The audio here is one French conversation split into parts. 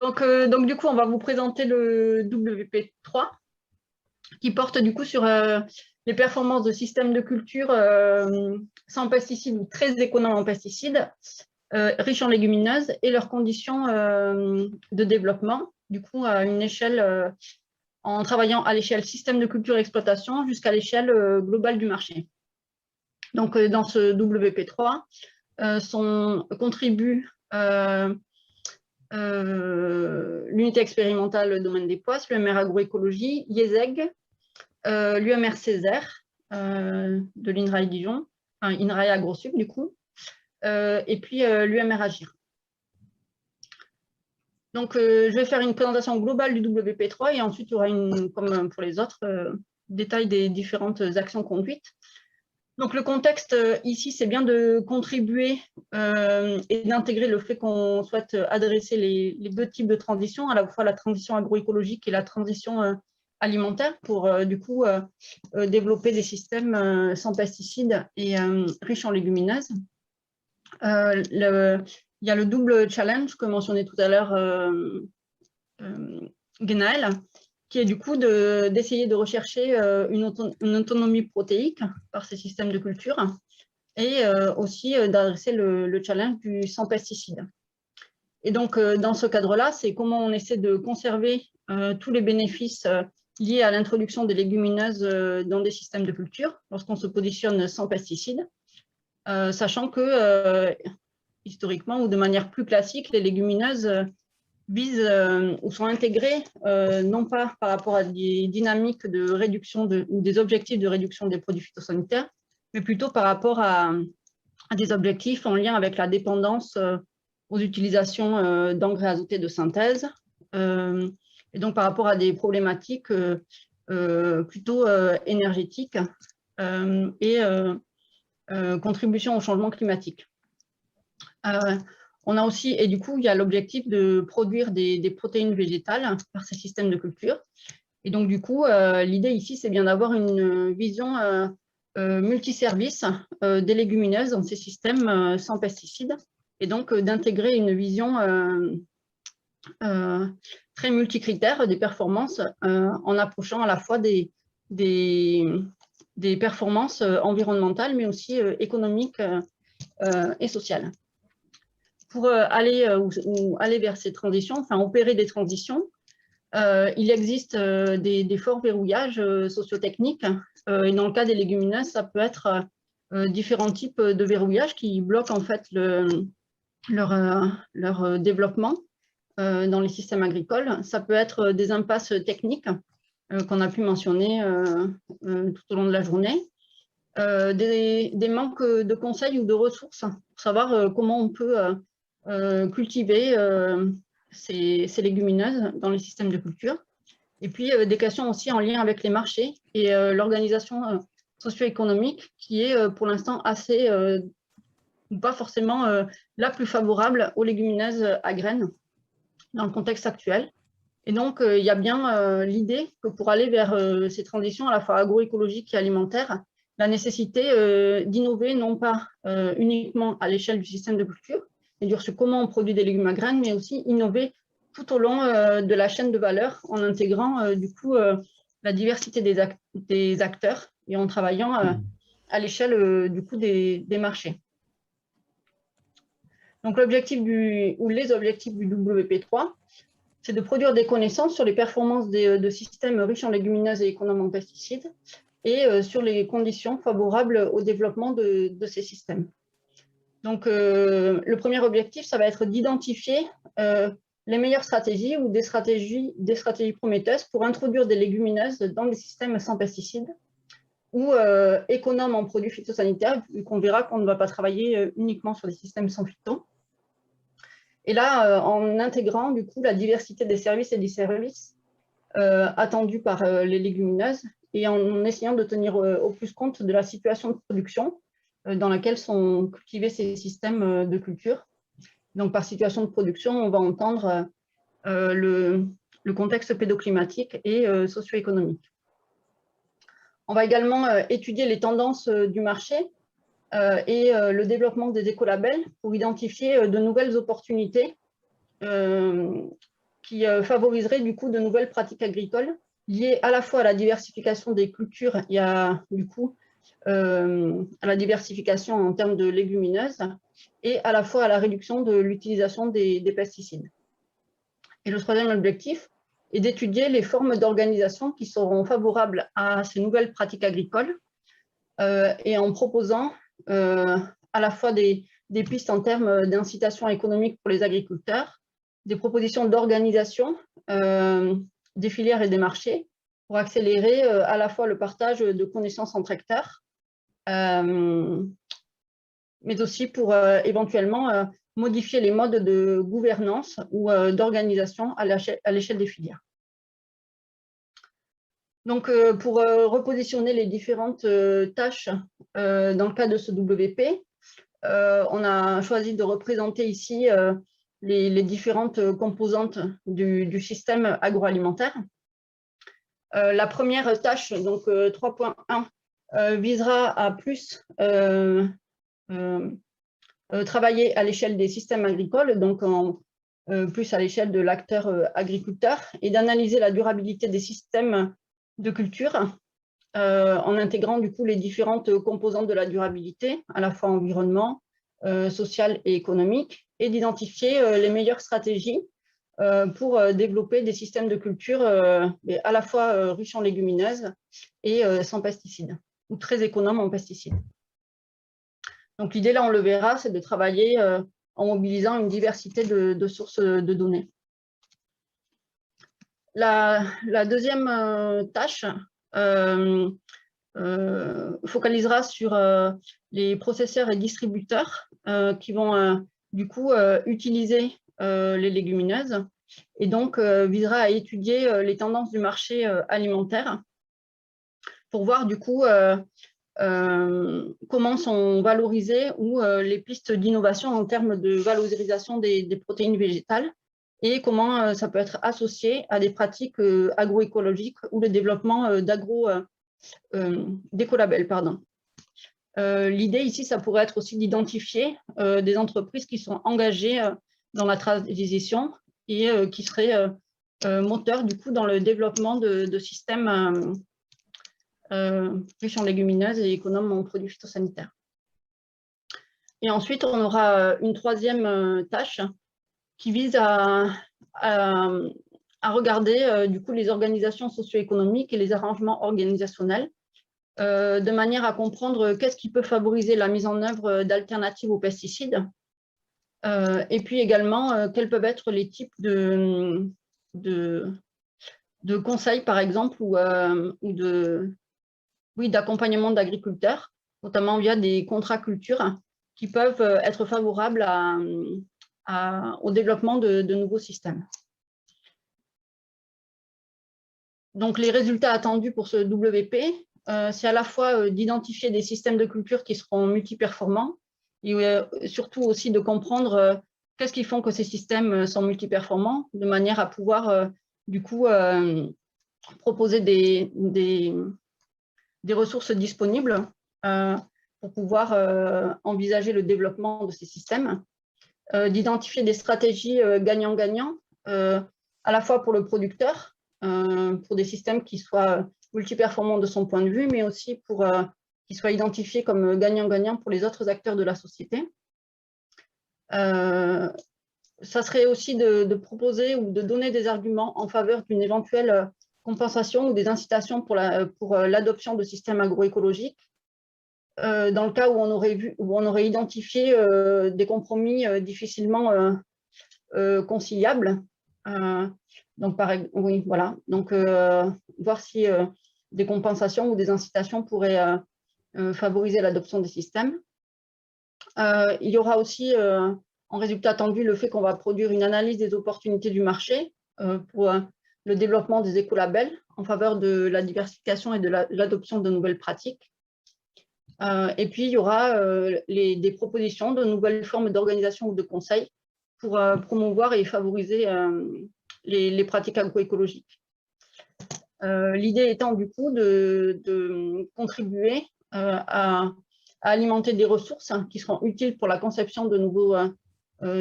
Donc, du coup, on va vous présenter le WP3 qui porte du coup sur les performances de systèmes de culture sans pesticides ou très économes en pesticides, riches en légumineuses et leurs conditions de développement, du coup, à une échelle, en travaillant à l'échelle système de culture et exploitation jusqu'à l'échelle globale du marché. Donc, dans ce WP3, contribue l'unité expérimentale domaine des poisses, l'UMR agroécologie, IESEG, l'UMR Césaire de l'INRAE Dijon, enfin INRAE AgroSup du coup, et puis l'UMR Agir. Donc, je vais faire une présentation globale du WP3 et ensuite, il y aura, comme pour les autres, détail des différentes actions conduites. Donc, le contexte ici, c'est bien de contribuer et d'intégrer le fait qu'on souhaite adresser les deux types de transitions, à la fois la transition agroécologique et la transition alimentaire, pour du coup développer des systèmes sans pesticides et riches en légumineuses. Il y a le double challenge que mentionnait tout à l'heure Genaël, qui est du coup d'essayer de rechercher une autonomie protéique par ces systèmes de culture et aussi d'adresser le challenge du sans pesticides. Et donc, dans ce cadre-là, c'est comment on essaie de conserver tous les bénéfices liés à l'introduction des légumineuses dans des systèmes de culture lorsqu'on se positionne sans pesticides, sachant que historiquement ou de manière plus classique, les légumineuses visent ou sont intégrées non pas par rapport à des dynamiques de réduction ou des objectifs de réduction des produits phytosanitaires, mais plutôt par rapport à des objectifs en lien avec la dépendance aux utilisations d'engrais azotés de synthèse, et donc par rapport à des problématiques plutôt énergétiques et contribution au changement climatique. On a aussi, et du coup, il y a l'objectif de produire des protéines végétales par ces systèmes de culture. Et donc, du coup, l'idée ici, c'est bien d'avoir une vision multiservice des légumineuses dans ces systèmes sans pesticides, et donc d'intégrer une vision très multicritère des performances en approchant à la fois des performances environnementales, mais aussi économiques et sociales. Pour aller vers ces transitions, enfin opérer des transitions, il existe des forts verrouillages sociotechniques. Et dans le cas des légumineuses, ça peut être différents types de verrouillages qui bloquent en fait leur développement dans les systèmes agricoles. Ça peut être des impasses techniques qu'on a pu mentionner tout au long de la journée. Des manques de conseils ou de ressources pour savoir comment on peut cultiver ces légumineuses dans les systèmes de culture. Et puis, des questions aussi en lien avec les marchés et l'organisation socio-économique qui est pour l'instant assez, pas forcément la plus favorable aux légumineuses à graines dans le contexte actuel. Et donc, il y a bien l'idée que pour aller vers ces transitions à la fois agroécologiques et alimentaires, la nécessité d'innover non pas uniquement à l'échelle du système de culture, c'est-à-dire sur comment on produit des légumes à graines, mais aussi innover tout au long de la chaîne de valeur en intégrant du coup la diversité des acteurs et en travaillant à l'échelle du coup des marchés. Donc l'objectif ou les objectifs du WP3, c'est de produire des connaissances sur les performances de systèmes riches en légumineuses et économes en pesticides et sur les conditions favorables au développement de ces systèmes. Donc, le premier objectif, ça va être d'identifier les meilleures stratégies ou des stratégies prometteuses pour introduire des légumineuses dans des systèmes sans pesticides ou économes en produits phytosanitaires, vu qu'on verra qu'on ne va pas travailler uniquement sur des systèmes sans phyto. Et là, en intégrant du coup la diversité des services et des services attendus par les légumineuses et en essayant de tenir au plus compte de la situation de production dans laquelle sont cultivés ces systèmes de culture. Donc, par situation de production, on va entendre le contexte pédoclimatique et socio-économique. On va également étudier les tendances du marché et le développement des écolabels pour identifier de nouvelles opportunités qui favoriserait du coup de nouvelles pratiques agricoles liées à la fois à la diversification des cultures et à, du coup, à la diversification en termes de légumineuses et à la fois à la réduction de l'utilisation des pesticides. Et le troisième objectif est d'étudier les formes d'organisation qui seront favorables à ces nouvelles pratiques agricoles et en proposant à la fois des pistes en termes d'incitation économique pour les agriculteurs, des propositions d'organisation des filières et des marchés pour accélérer à la fois le partage de connaissances entre acteurs, mais aussi pour éventuellement modifier les modes de gouvernance ou d'organisation à l'échelle des filières. Donc, pour repositionner les différentes tâches dans le cadre de ce WP, on a choisi de représenter ici les différentes composantes du système agroalimentaire. La première tâche, donc 3.1, visera à plus travailler à l'échelle des systèmes agricoles, donc plus à l'échelle de l'acteur agriculteur, et d'analyser la durabilité des systèmes de culture en intégrant du coup les différentes composantes de la durabilité, à la fois environnement, social et économique, et d'identifier les meilleures stratégies pour développer des systèmes de culture à la fois riches en légumineuses et sans pesticides, ou très économes en pesticides. Donc l'idée, là, on le verra, c'est de travailler en mobilisant une diversité de sources de données. La deuxième tâche focalisera sur les processeurs et distributeurs qui vont du coup utiliser les légumineuses et donc visera à étudier les tendances du marché alimentaire pour voir du coup comment sont valorisées ou les pistes d'innovation en termes de valorisation des protéines végétales et comment ça peut être associé à des pratiques agroécologiques ou le développement d'écolabels. L'idée ici, ça pourrait être aussi d'identifier des entreprises qui sont engagées dans la transition et qui seraient moteurs du coup dans le développement de systèmes riches en légumineuses et économes en produits phytosanitaires. Et ensuite, on aura une troisième tâche qui vise à regarder du coup les organisations socio-économiques et les arrangements organisationnels de manière à comprendre qu'est-ce qui peut favoriser la mise en œuvre d'alternatives aux pesticides et puis également quels peuvent être les types de conseils, par exemple, ou d'accompagnement d'agriculteurs, notamment via des contrats culture qui peuvent être favorables au développement de nouveaux systèmes. Donc, les résultats attendus pour ce WP, c'est à la fois d'identifier des systèmes de culture qui seront multiperformants et surtout aussi de comprendre qu'est-ce qui fait que ces systèmes sont multiperformants, de manière à pouvoir du coup proposer des ressources disponibles pour pouvoir envisager le développement de ces systèmes, d'identifier des stratégies gagnant-gagnant, à la fois pour le producteur, pour des systèmes qui soient multiperformants de son point de vue, mais aussi pour qu'ils soient identifiés comme gagnant-gagnant pour les autres acteurs de la société. Ça serait aussi de proposer ou de donner des arguments en faveur d'une éventuelle compensation ou des incitations pour l'adoption de systèmes agroécologiques, dans le cas où on aurait identifié des compromis difficilement conciliables. Donc, oui, voilà. Donc, voir si des compensations ou des incitations pourraient favoriser l'adoption des systèmes. Il y aura aussi, en résultat attendu, le fait qu'on va produire une analyse des opportunités du marché pour le développement des écolabels en faveur de la diversification et de l'adoption de nouvelles pratiques. Et puis, il y aura des propositions de nouvelles formes d'organisation ou de conseil pour promouvoir et favoriser les pratiques agroécologiques. L'idée étant du coup de contribuer à alimenter des ressources qui seront utiles pour la conception de nouveaux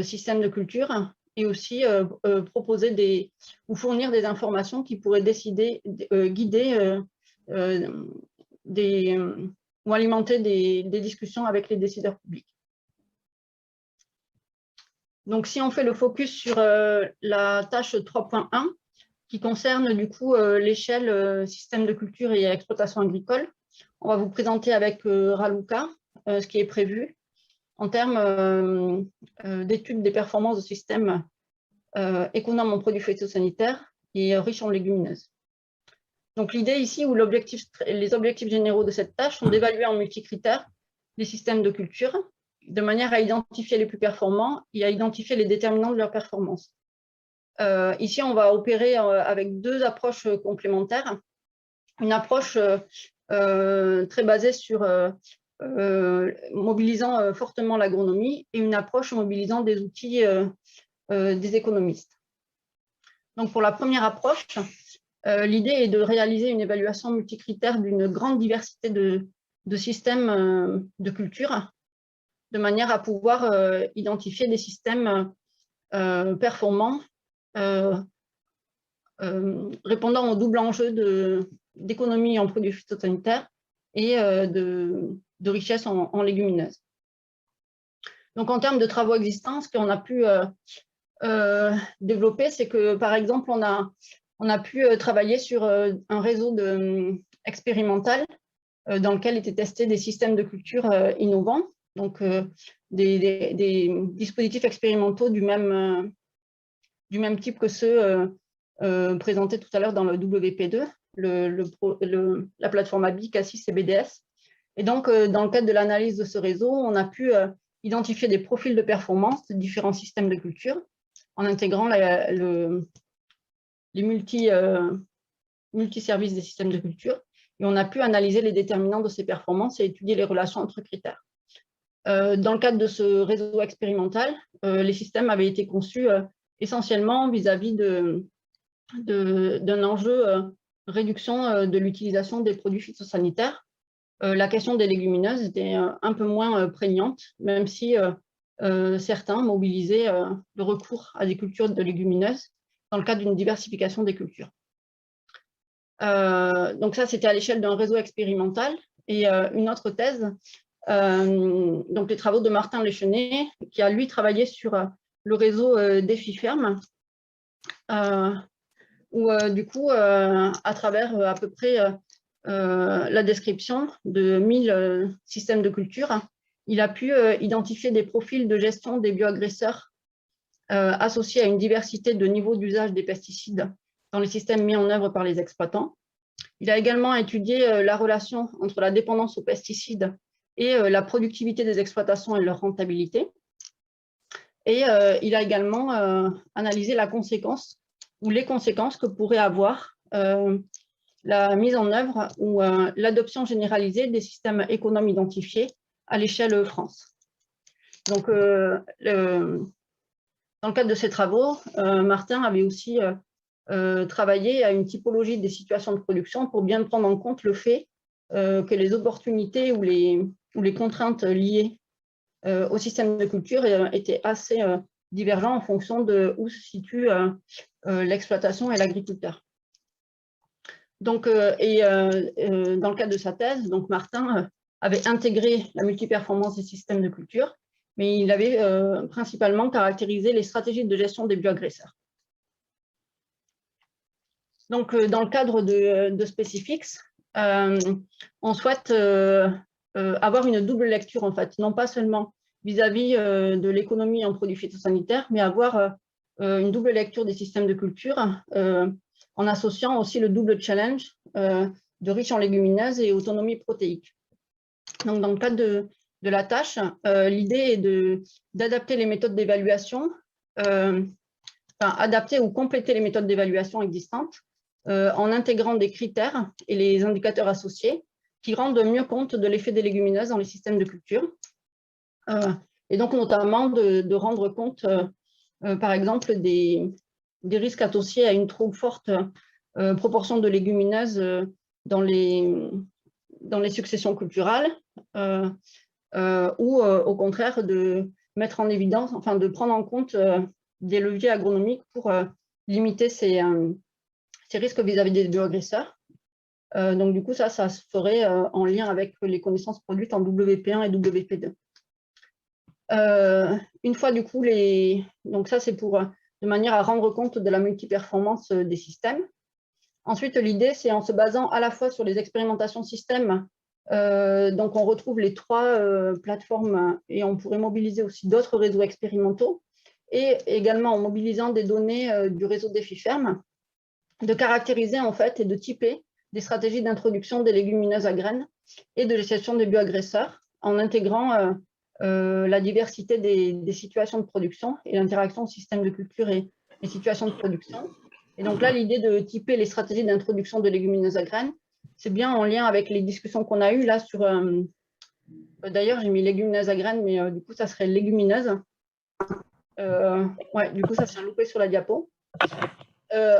systèmes de culture et aussi proposer ou fournir des informations qui pourraient guider ou alimenter des discussions avec les décideurs publics. Donc, si on fait le focus sur la tâche 3.1, qui concerne du coup l'échelle système de culture et exploitation agricole, on va vous présenter avec Raluca ce qui est prévu en termes d'études des performances de systèmes économes en produits phytosanitaires et riches en légumineuses. Donc, l'idée ici, ou les objectifs généraux de cette tâche sont d'évaluer en multicritères les systèmes de culture, de manière à identifier les plus performants et à identifier les déterminants de leur performance. Ici, on va opérer avec deux approches complémentaires. Une approche très basée sur mobilisant fortement l'agronomie et une approche mobilisant des outils des économistes. Donc, pour la première approche, l'idée est de réaliser une évaluation multicritère d'une grande diversité de systèmes de culture, de manière à pouvoir identifier des systèmes performants, répondant au double enjeu d'économie en produits phytosanitaires et de richesse en légumineuses. Donc, en termes de travaux existants, ce qu'on a pu développer, c'est que, par exemple, on a pu travailler sur un réseau expérimental dans lequel étaient testés des systèmes de culture innovants, donc des dispositifs expérimentaux du même type que ceux présentés tout à l'heure dans le WP2, la plateforme ABI, Cassis et BDS. Et donc, dans le cadre de l'analyse de ce réseau, on a pu identifier des profils de performance de différents systèmes de culture en intégrant les multi-services des systèmes de culture. Et on a pu analyser les déterminants de ces performances et étudier les relations entre critères. Dans le cadre de ce réseau expérimental, les systèmes avaient été conçus essentiellement vis-à-vis d'un enjeu réduction de l'utilisation des produits phytosanitaires. La question des légumineuses était un peu moins prégnante, même si certains mobilisaient le recours à des cultures de légumineuses dans le cadre d'une diversification des cultures. Donc ça, c'était à l'échelle d'un réseau expérimental. Et une autre thèse, donc les travaux de Martin Lechenet, qui a lui travaillé sur le réseau DefiFerm, où du coup, à travers à peu près la description de 1000 systèmes de culture, il a pu identifier des profils de gestion des bioagresseurs associés à une diversité de niveaux d'usage des pesticides dans les systèmes mis en œuvre par les exploitants. Il a également étudié la relation entre la dépendance aux pesticides et la productivité des exploitations et leur rentabilité. Et il a également analysé la conséquence ou les conséquences que pourrait avoir la mise en œuvre ou l'adoption généralisée des systèmes économes identifiés à l'échelle France. Donc, dans le cadre de ces travaux, Martin avait aussi travaillé à une typologie des situations de production pour bien prendre en compte le fait que les opportunités ou les contraintes liées au système de culture étaient assez divergents en fonction de où se situe l'exploitation et l'agriculteur. Donc, dans le cadre de sa thèse, donc Martin avait intégré la multiperformance des systèmes de culture, mais il avait principalement caractérisé les stratégies de gestion des bioagresseurs. Donc, dans le cadre de Specifix, on souhaite avoir une double lecture, en fait, non pas seulement vis-à-vis de l'économie en produits phytosanitaires, mais avoir une double lecture des systèmes de culture en associant aussi le double challenge de riches en légumineuses et autonomie protéique. Donc, dans le cadre de la tâche, l'idée est d'adapter les méthodes d'évaluation, adapter ou compléter les méthodes d'évaluation existantes en intégrant des critères et les indicateurs associés qui rendent mieux compte de l'effet des légumineuses dans les systèmes de culture. Et donc, notamment, de rendre compte, par exemple, des risques associés à une trop forte proportion de légumineuses dans les successions culturales, ou au contraire de mettre en évidence, enfin de prendre en compte des leviers agronomiques pour limiter ces risques vis-à-vis des bioagresseurs. Donc, du coup, ça se ferait en lien avec les connaissances produites en WP1 et WP2. Une fois, du coup, donc ça, c'est pour de manière à rendre compte de la multiperformance des systèmes. Ensuite, l'idée, c'est en se basant à la fois sur les expérimentations système, donc on retrouve les 3 plateformes et on pourrait mobiliser aussi d'autres réseaux expérimentaux, et également en mobilisant des données du réseau DéfiFerm, de caractériser en fait et de typer des stratégies d'introduction des légumineuses à graines et de gestion des bioagresseurs en intégrant la diversité des situations de production et l'interaction au système de culture et situations de production. Et donc là, l'idée de typer les stratégies d'introduction de légumineuses à graines, c'est bien en lien avec les discussions qu'on a eues là sur... D'ailleurs, j'ai mis légumineuses à graines, mais du coup, ça serait légumineuse. Ouais, du coup, ça serait loupé sur la diapo.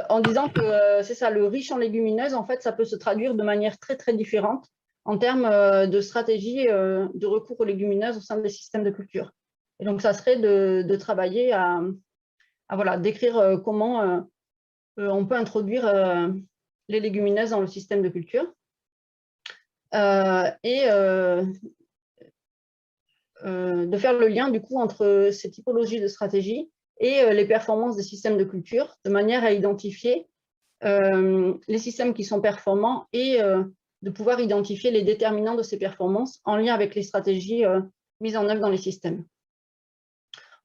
En disant que c'est ça, le riche en légumineuses, en fait, ça peut se traduire de manière très, très différente en termes de stratégie de recours aux légumineuses au sein des systèmes de culture. Et donc, ça serait de travailler à voilà, décrire comment on peut introduire les légumineuses dans le système de culture. Et de faire le lien, du coup, entre ces typologies de stratégies et les performances des systèmes de culture, de manière à identifier les systèmes qui sont performants et de pouvoir identifier les déterminants de ces performances en lien avec les stratégies mises en œuvre dans les systèmes.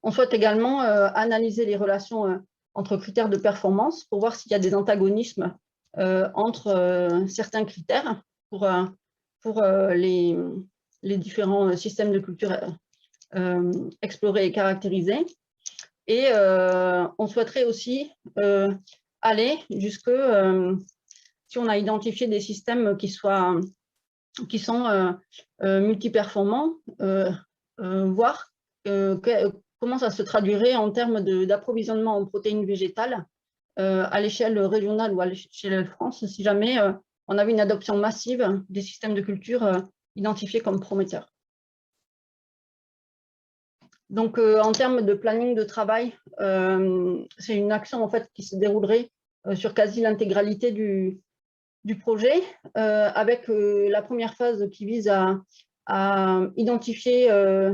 On souhaite également analyser les relations entre critères de performance pour voir s'il y a des antagonismes entre certains critères pour les différents systèmes de culture explorés et caractérisés. Et on souhaiterait aussi aller jusque, si on a identifié des systèmes qui sont multiperformants, voir comment ça se traduirait en termes d'approvisionnement en protéines végétales à l'échelle régionale ou à l'échelle France, si jamais on avait une adoption massive des systèmes de culture identifiés comme prometteurs. Donc, en termes de planning de travail, c'est une action en fait, qui se déroulerait sur quasi l'intégralité du projet, avec la première phase qui vise à identifier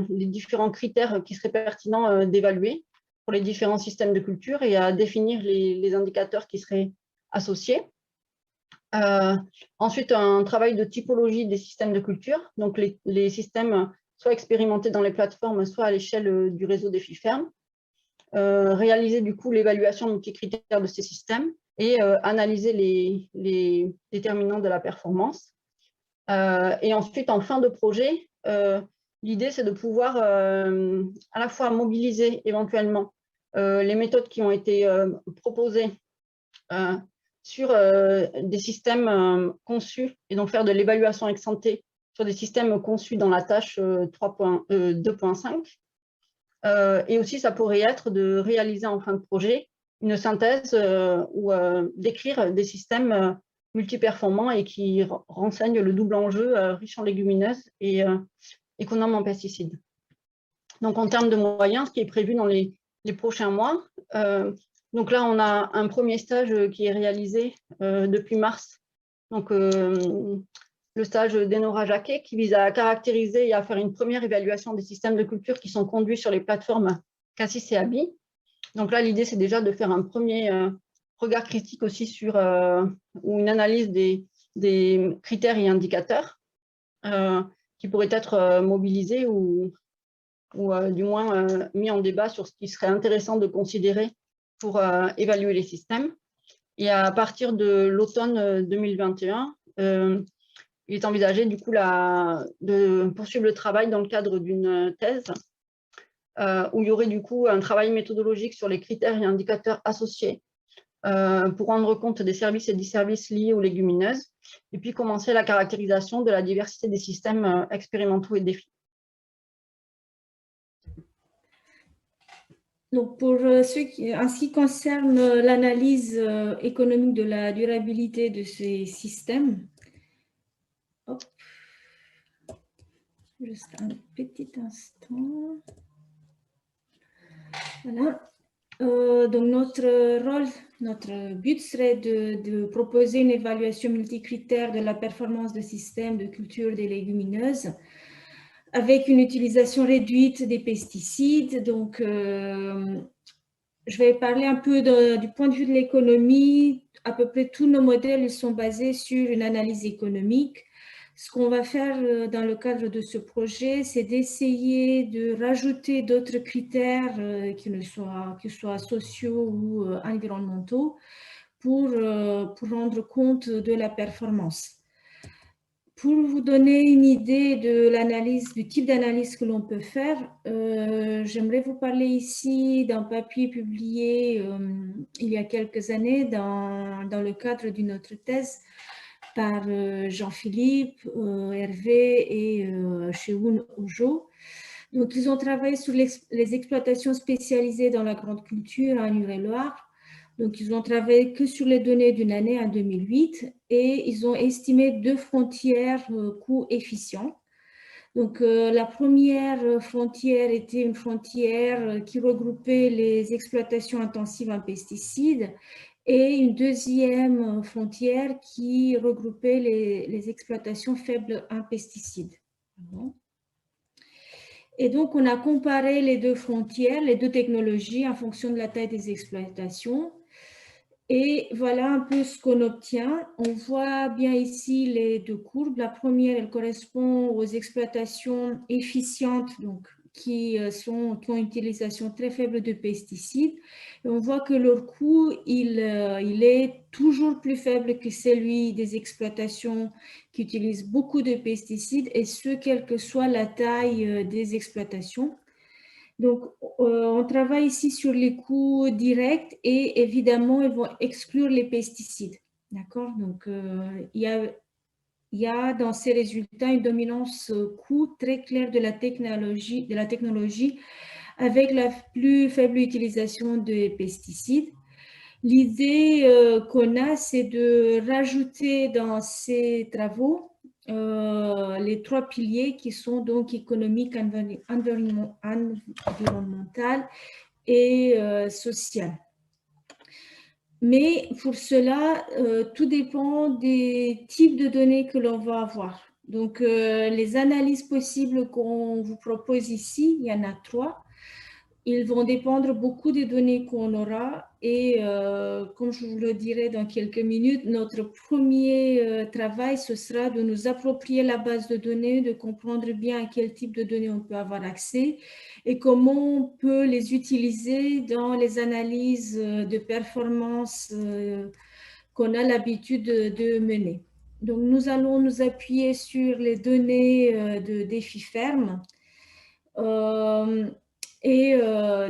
les différents critères qui seraient pertinents d'évaluer pour les différents systèmes de culture et à définir les indicateurs qui seraient associés. Ensuite, un travail de typologie des systèmes de culture, donc les systèmes soit expérimentés dans les plateformes, soit à l'échelle du réseau DéfiFerm. Réaliser du coup l'évaluation multicritères de ces systèmes et analyser les déterminants de la performance. Et ensuite, en fin de projet, l'idée, c'est de pouvoir à la fois mobiliser éventuellement les méthodes qui ont été proposées sur des systèmes conçus et donc faire de l'évaluation ex ante sur des systèmes conçus dans la tâche 2.5. Et aussi, ça pourrait être de réaliser en fin de projet une synthèse ou d'écrire des systèmes multiperformants et qui renseignent le double enjeu riche en légumineuses et économe en pesticides. Donc, en termes de moyens, ce qui est prévu dans les prochains mois, donc là, on a un premier stage qui est réalisé depuis mars. Donc, le stage d'Enora Jacquet qui vise à caractériser et à faire une première évaluation des systèmes de culture qui sont conduits sur les plateformes Cassis et Abi. Donc là, l'idée, c'est déjà de faire un premier regard critique aussi sur ou une analyse des critères et indicateurs qui pourraient être mobilisés ou du moins mis en débat sur ce qui serait intéressant de considérer pour évaluer les systèmes. Et à partir de l'automne 2021, il est envisagé du coup de poursuivre le travail dans le cadre d'une thèse où il y aurait du coup un travail méthodologique sur les critères et indicateurs associés pour rendre compte des services et disservices liés aux légumineuses et puis commencer la caractérisation de la diversité des systèmes expérimentaux et défis. Donc, pour en ce qui concerne l'analyse économique de la durabilité de ces systèmes, hop, juste un petit instant. Voilà. Donc notre but serait de proposer une évaluation multicritère de la performance de systèmes de culture des légumineuses avec une utilisation réduite des pesticides. Donc, je vais parler un peu du point de vue de l'économie. À peu près tous nos modèles ils sont basés sur une analyse économique. Ce qu'on va faire dans le cadre de ce projet, c'est d'essayer de rajouter d'autres critères que soient sociaux ou environnementaux pour rendre compte de la performance. Pour vous donner une idée de l'analyse, du type d'analyse que l'on peut faire, j'aimerais vous parler ici d'un papier publié il y a quelques années dans le cadre d'une autre thèse par Jean-Philippe, Hervé et Cheoun Ojo. Donc, ils ont travaillé sur les exploitations spécialisées dans la grande culture en Eure-et-Loir. Donc, ils ont travaillé que sur les données d'une année en 2008 et ils ont estimé 2 frontières coût-efficient. Donc, la première frontière était une frontière qui regroupait les exploitations intensives en pesticides et une deuxième frontière qui regroupait les exploitations faibles en pesticides. Et donc, on a comparé les deux frontières, les deux technologies en fonction de la taille des exploitations. Et voilà un peu ce qu'on obtient. On voit bien ici les deux courbes. La première, elle correspond aux exploitations efficientes, donc qui ont une utilisation très faible de pesticides. Et on voit que leur coût, il est toujours plus faible que celui des exploitations qui utilisent beaucoup de pesticides, et ce, quelle que soit la taille des exploitations. Donc, on travaille ici sur les coûts directs et évidemment, ils vont exclure les pesticides. D'accord? Donc, il y a dans ces résultats une dominance coût très claire de la technologie avec la plus faible utilisation des pesticides. L'idée qu'on a, c'est de rajouter dans ces travaux les 3 piliers qui sont donc économique, environnemental et social. Mais pour cela, tout dépend des types de données que l'on va avoir. Donc, les analyses possibles qu'on vous propose ici, il y en a 3. Ils vont dépendre beaucoup des données qu'on aura et comme je vous le dirai dans quelques minutes, notre premier travail, ce sera de nous approprier la base de données, de comprendre bien à quel type de données on peut avoir accès et comment on peut les utiliser dans les analyses de performance qu'on a l'habitude de mener. Donc, nous allons nous appuyer sur les données de défi ferme.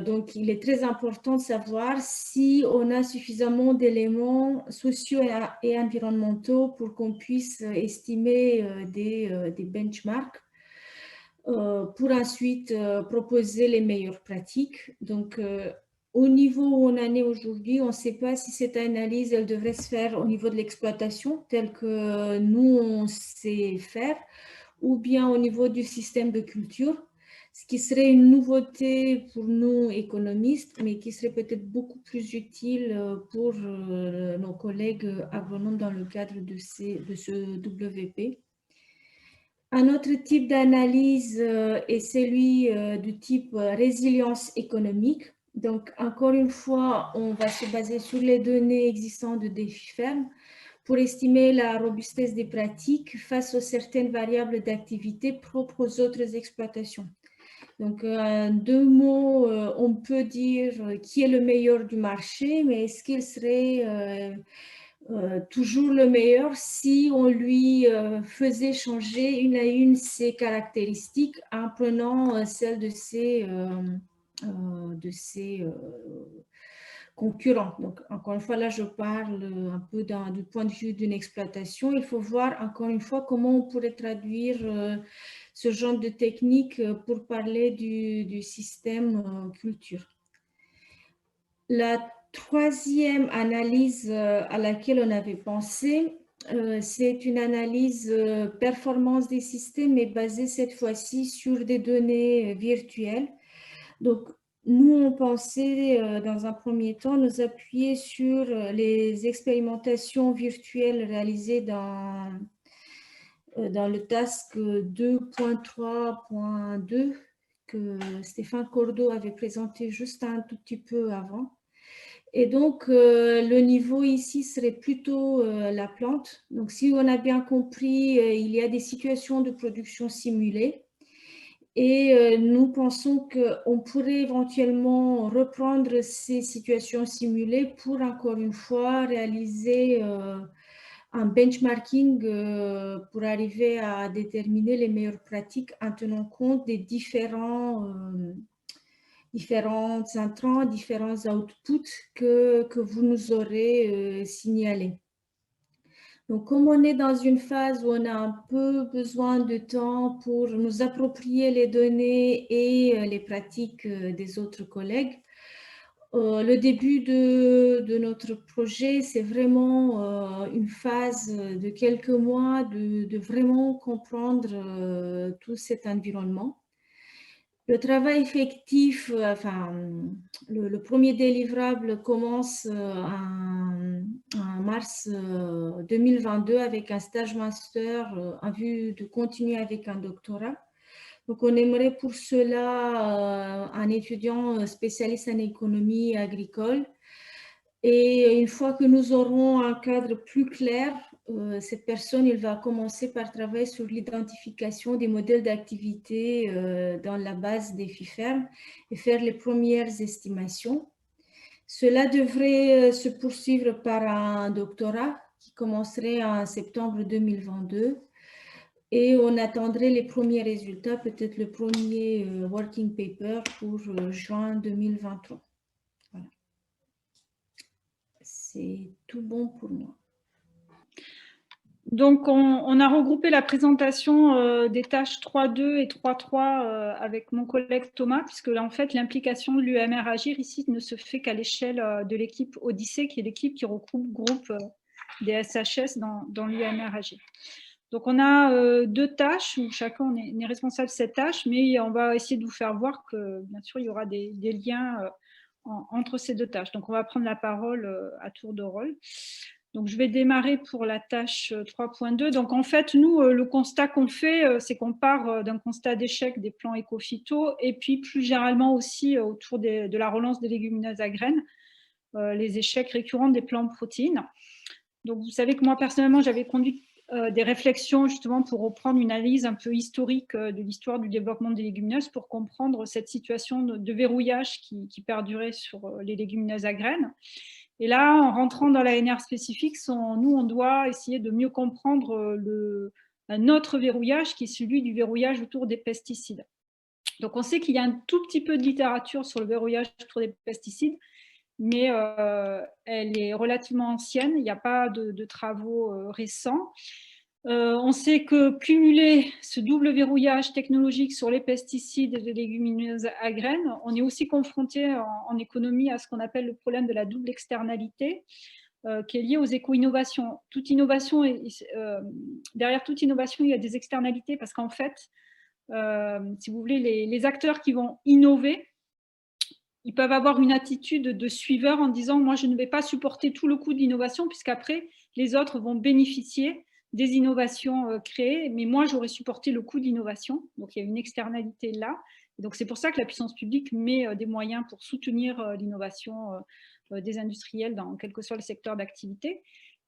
Donc, il est très important de savoir si on a suffisamment d'éléments sociaux et environnementaux pour qu'on puisse estimer des benchmarks pour ensuite proposer les meilleures pratiques. Donc, au niveau où on en est aujourd'hui, on ne sait pas si cette analyse, elle devrait se faire au niveau de l'exploitation, tel que nous, on sait faire, ou bien au niveau du système de culture, ce qui serait une nouveauté pour nous économistes, mais qui serait peut-être beaucoup plus utile pour nos collègues agronomes dans le cadre de ce WP. Un autre type d'analyse est celui du type résilience économique. Donc, encore une fois, on va se baser sur les données existantes de défi ferme pour estimer la robustesse des pratiques face aux certaines variables d'activité propres aux autres exploitations. Donc, en 2 mots, on peut dire qui est le meilleur du marché, mais est-ce qu'il serait toujours le meilleur si on lui faisait changer une à une ses caractéristiques en prenant celles de ses concurrents. Donc, encore une fois, là, je parle un peu du point de vue d'une exploitation. Il faut voir, encore une fois, comment on pourrait traduire ce genre de technique pour parler du système culture. La troisième analyse à laquelle on avait pensé, c'est une analyse performance des systèmes, mais basée cette fois-ci sur des données virtuelles. Donc, nous, on pensait dans un premier temps nous appuyer sur les expérimentations virtuelles réalisées dans le task 2.3.2 que Stéphane Cordeau avait présenté juste un tout petit peu avant. Et donc, le niveau ici serait plutôt la plante. Donc, si on a bien compris, il y a des situations de production simulées. Et nous pensons qu'on pourrait éventuellement reprendre ces situations simulées pour, encore une fois, réaliser un benchmarking pour arriver à déterminer les meilleures pratiques en tenant compte des différents intrants, différents outputs que vous nous aurez signalés. Donc, comme on est dans une phase où on a un peu besoin de temps pour nous approprier les données et les pratiques des autres collègues, le début de notre projet, c'est vraiment une phase de quelques mois de vraiment comprendre tout cet environnement. Le travail effectif, le premier délivrable commence en mars 2022 avec un stage master en vue de continuer avec un doctorat. Donc, on aimerait pour cela un étudiant spécialiste en économie agricole. Et une fois que nous aurons un cadre plus clair, cette personne, il va commencer par travailler sur l'identification des modèles d'activité dans la base des FIFERM et faire les premières estimations. Cela devrait se poursuivre par un doctorat qui commencerait en septembre 2022 et on attendrait les premiers résultats, peut-être le premier working paper pour juin 2023. Voilà. C'est tout bon pour moi. Donc, on a regroupé la présentation des tâches 3.2 et 3.3 avec mon collègue Thomas, puisque là, en fait, l'implication de l'UMR Agir ici ne se fait qu'à l'échelle de l'équipe Odyssée, qui est l'équipe qui groupe des SHS dans l'UMR Agir. Donc, on a deux tâches où chacun est responsable de cette tâche, mais on va essayer de vous faire voir que, bien sûr, il y aura des liens entre ces deux tâches. Donc, on va prendre la parole à tour de rôle. Donc, je vais démarrer pour la tâche 3.2. Donc, en fait, nous, le constat qu'on fait, c'est qu'on part d'un constat d'échec des plans éco-phyto et puis plus généralement aussi autour de la relance des légumineuses à graines, les échecs récurrents des plans protéines. Donc, vous savez que moi, personnellement, j'avais conduit des réflexions justement pour reprendre une analyse un peu historique de l'histoire du développement des légumineuses pour comprendre cette situation de verrouillage qui perdurait sur les légumineuses à graines. Et là, en rentrant dans l'ANR spécifique, nous, on doit essayer de mieux comprendre un autre verrouillage qui est celui du verrouillage autour des pesticides. Donc, on sait qu'il y a un tout petit peu de littérature sur le verrouillage autour des pesticides, mais elle est relativement ancienne, il n'y a pas de travaux récents. On sait que cumuler ce double verrouillage technologique sur les pesticides et les légumineuses à graines, on est aussi confronté en économie à ce qu'on appelle le problème de la double externalité, qui est lié aux éco-innovations. Derrière toute innovation, il y a des externalités parce qu'en fait, si vous voulez, les acteurs qui vont innover, ils peuvent avoir une attitude de suiveur en disant « moi, je ne vais pas supporter tout le coût d'innovation puisqu'après, les autres vont bénéficier des innovations créées, mais moi, j'aurais supporté le coût d'innovation. » Donc, il y a une externalité là. Et donc, c'est pour ça que la puissance publique met des moyens pour soutenir l'innovation des industriels dans quel que soit le secteur d'activité.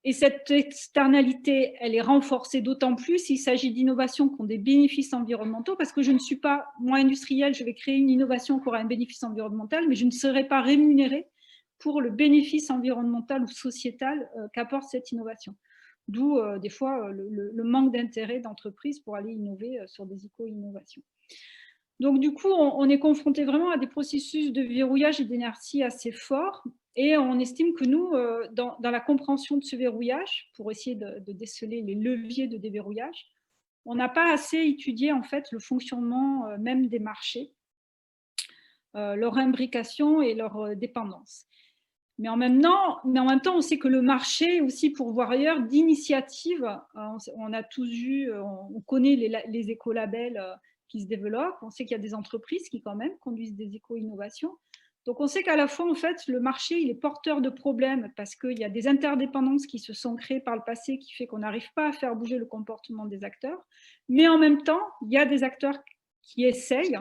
Et cette externalité, elle est renforcée d'autant plus s'il s'agit d'innovations qui ont des bénéfices environnementaux, parce que je ne suis pas, moi, industriel, je vais créer une innovation qui aura un bénéfice environnemental, mais je ne serai pas rémunérée pour le bénéfice environnemental ou sociétal qu'apporte cette innovation. D'où, des fois, le manque d'intérêt d'entreprises pour aller innover sur des éco-innovations. Donc, du coup, on est confronté vraiment à des processus de verrouillage et d'inertie assez forts. Et on estime que nous, dans la compréhension de ce verrouillage, pour essayer de déceler les leviers de déverrouillage, on n'a pas assez étudié en fait le fonctionnement même des marchés, leur imbrication et leur dépendance. Mais en même temps, on sait que le marché est aussi pourvoyeur d'initiatives. On a tous vu, on connaît les écolabels qui se développent, on sait qu'il y a des entreprises qui quand même conduisent des éco-innovations. Donc, on sait qu'à la fois, en fait, le marché, il est porteur de problèmes parce qu'il y a des interdépendances qui se sont créées par le passé qui fait qu'on n'arrive pas à faire bouger le comportement des acteurs. Mais en même temps, il y a des acteurs qui essayent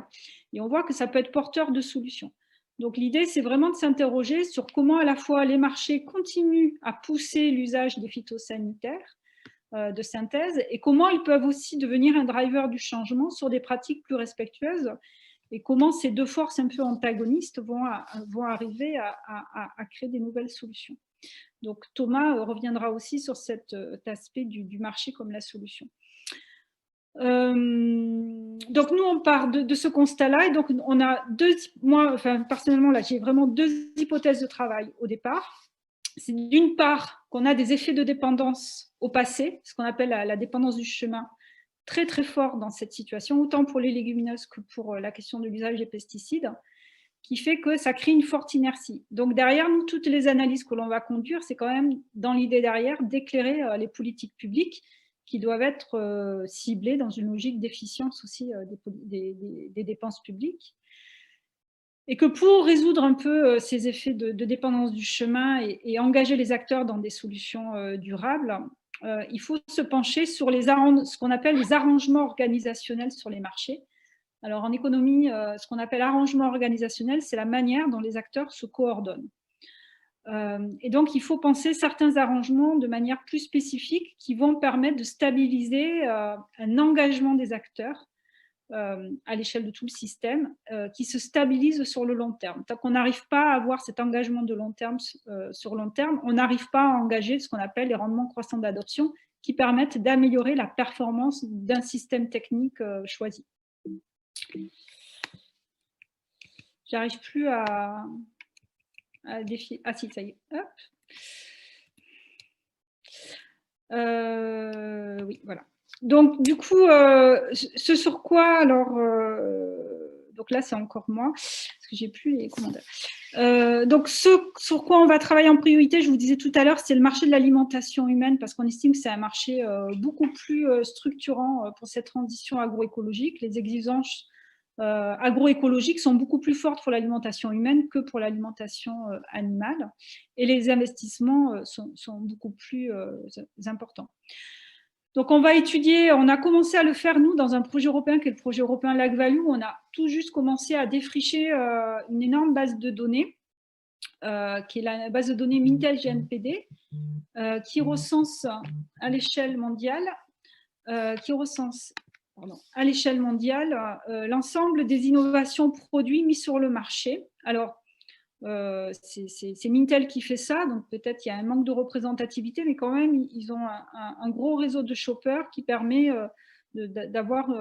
et on voit que ça peut être porteur de solutions. Donc, l'idée, c'est vraiment de s'interroger sur comment à la fois les marchés continuent à pousser l'usage des phytosanitaires de synthèse et comment ils peuvent aussi devenir un driver du changement sur des pratiques plus respectueuses et comment ces deux forces un peu antagonistes vont arriver à créer des nouvelles solutions. Donc Thomas reviendra aussi sur cet aspect du marché comme la solution. Donc nous on part de ce constat-là et donc on a personnellement là j'ai vraiment deux hypothèses de travail au départ. C'est d'une part qu'on a des effets de dépendance au passé, ce qu'on appelle la dépendance du chemin, très très fort dans cette situation, autant pour les légumineuses que pour la question de l'usage des pesticides, qui fait que ça crée une forte inertie. Donc derrière nous, toutes les analyses que l'on va conduire, c'est quand même dans l'idée derrière d'éclairer les politiques publiques qui doivent être ciblées dans une logique d'efficience aussi des dépenses publiques. Et que pour résoudre un peu ces effets de dépendance du chemin et engager les acteurs dans des solutions durables, il faut se pencher sur ce qu'on appelle les arrangements organisationnels sur les marchés. Alors en économie, ce qu'on appelle arrangement organisationnel, c'est la manière dont les acteurs se coordonnent. Et donc il faut penser certains arrangements de manière plus spécifique qui vont permettre de stabiliser un engagement des acteurs à l'échelle de tout le système, qui se stabilise sur le long terme. Tant qu'on n'arrive pas à avoir cet engagement de long terme sur long terme, on n'arrive pas à engager ce qu'on appelle les rendements croissants d'adoption qui permettent d'améliorer la performance d'un système technique choisi. J'arrive plus à défier. Ah si, ça y est. Hop. Oui, voilà. Donc, du coup, ce sur quoi, alors, donc là, c'est encore moi, parce que j'ai plus les commentaires. Donc, ce sur quoi on va travailler en priorité, je vous disais tout à l'heure, c'est le marché de l'alimentation humaine, parce qu'on estime que c'est un marché beaucoup plus structurant pour cette transition agroécologique. Les exigences agroécologiques sont beaucoup plus fortes pour l'alimentation humaine que pour l'alimentation animale, et les investissements sont beaucoup plus importants. Donc, on va étudier, on a commencé à le faire, nous, dans un projet européen qui est le projet européen Lac Value, où on a tout juste commencé à défricher une énorme base de données, qui est la base de données Mintel GNPD, qui recense à l'échelle mondiale, l'ensemble des innovations produits mis sur le marché. Alors, c'est Mintel qui fait ça, donc peut-être il y a un manque de représentativité, mais quand même, ils ont un gros réseau de shoppers qui permet d'avoir,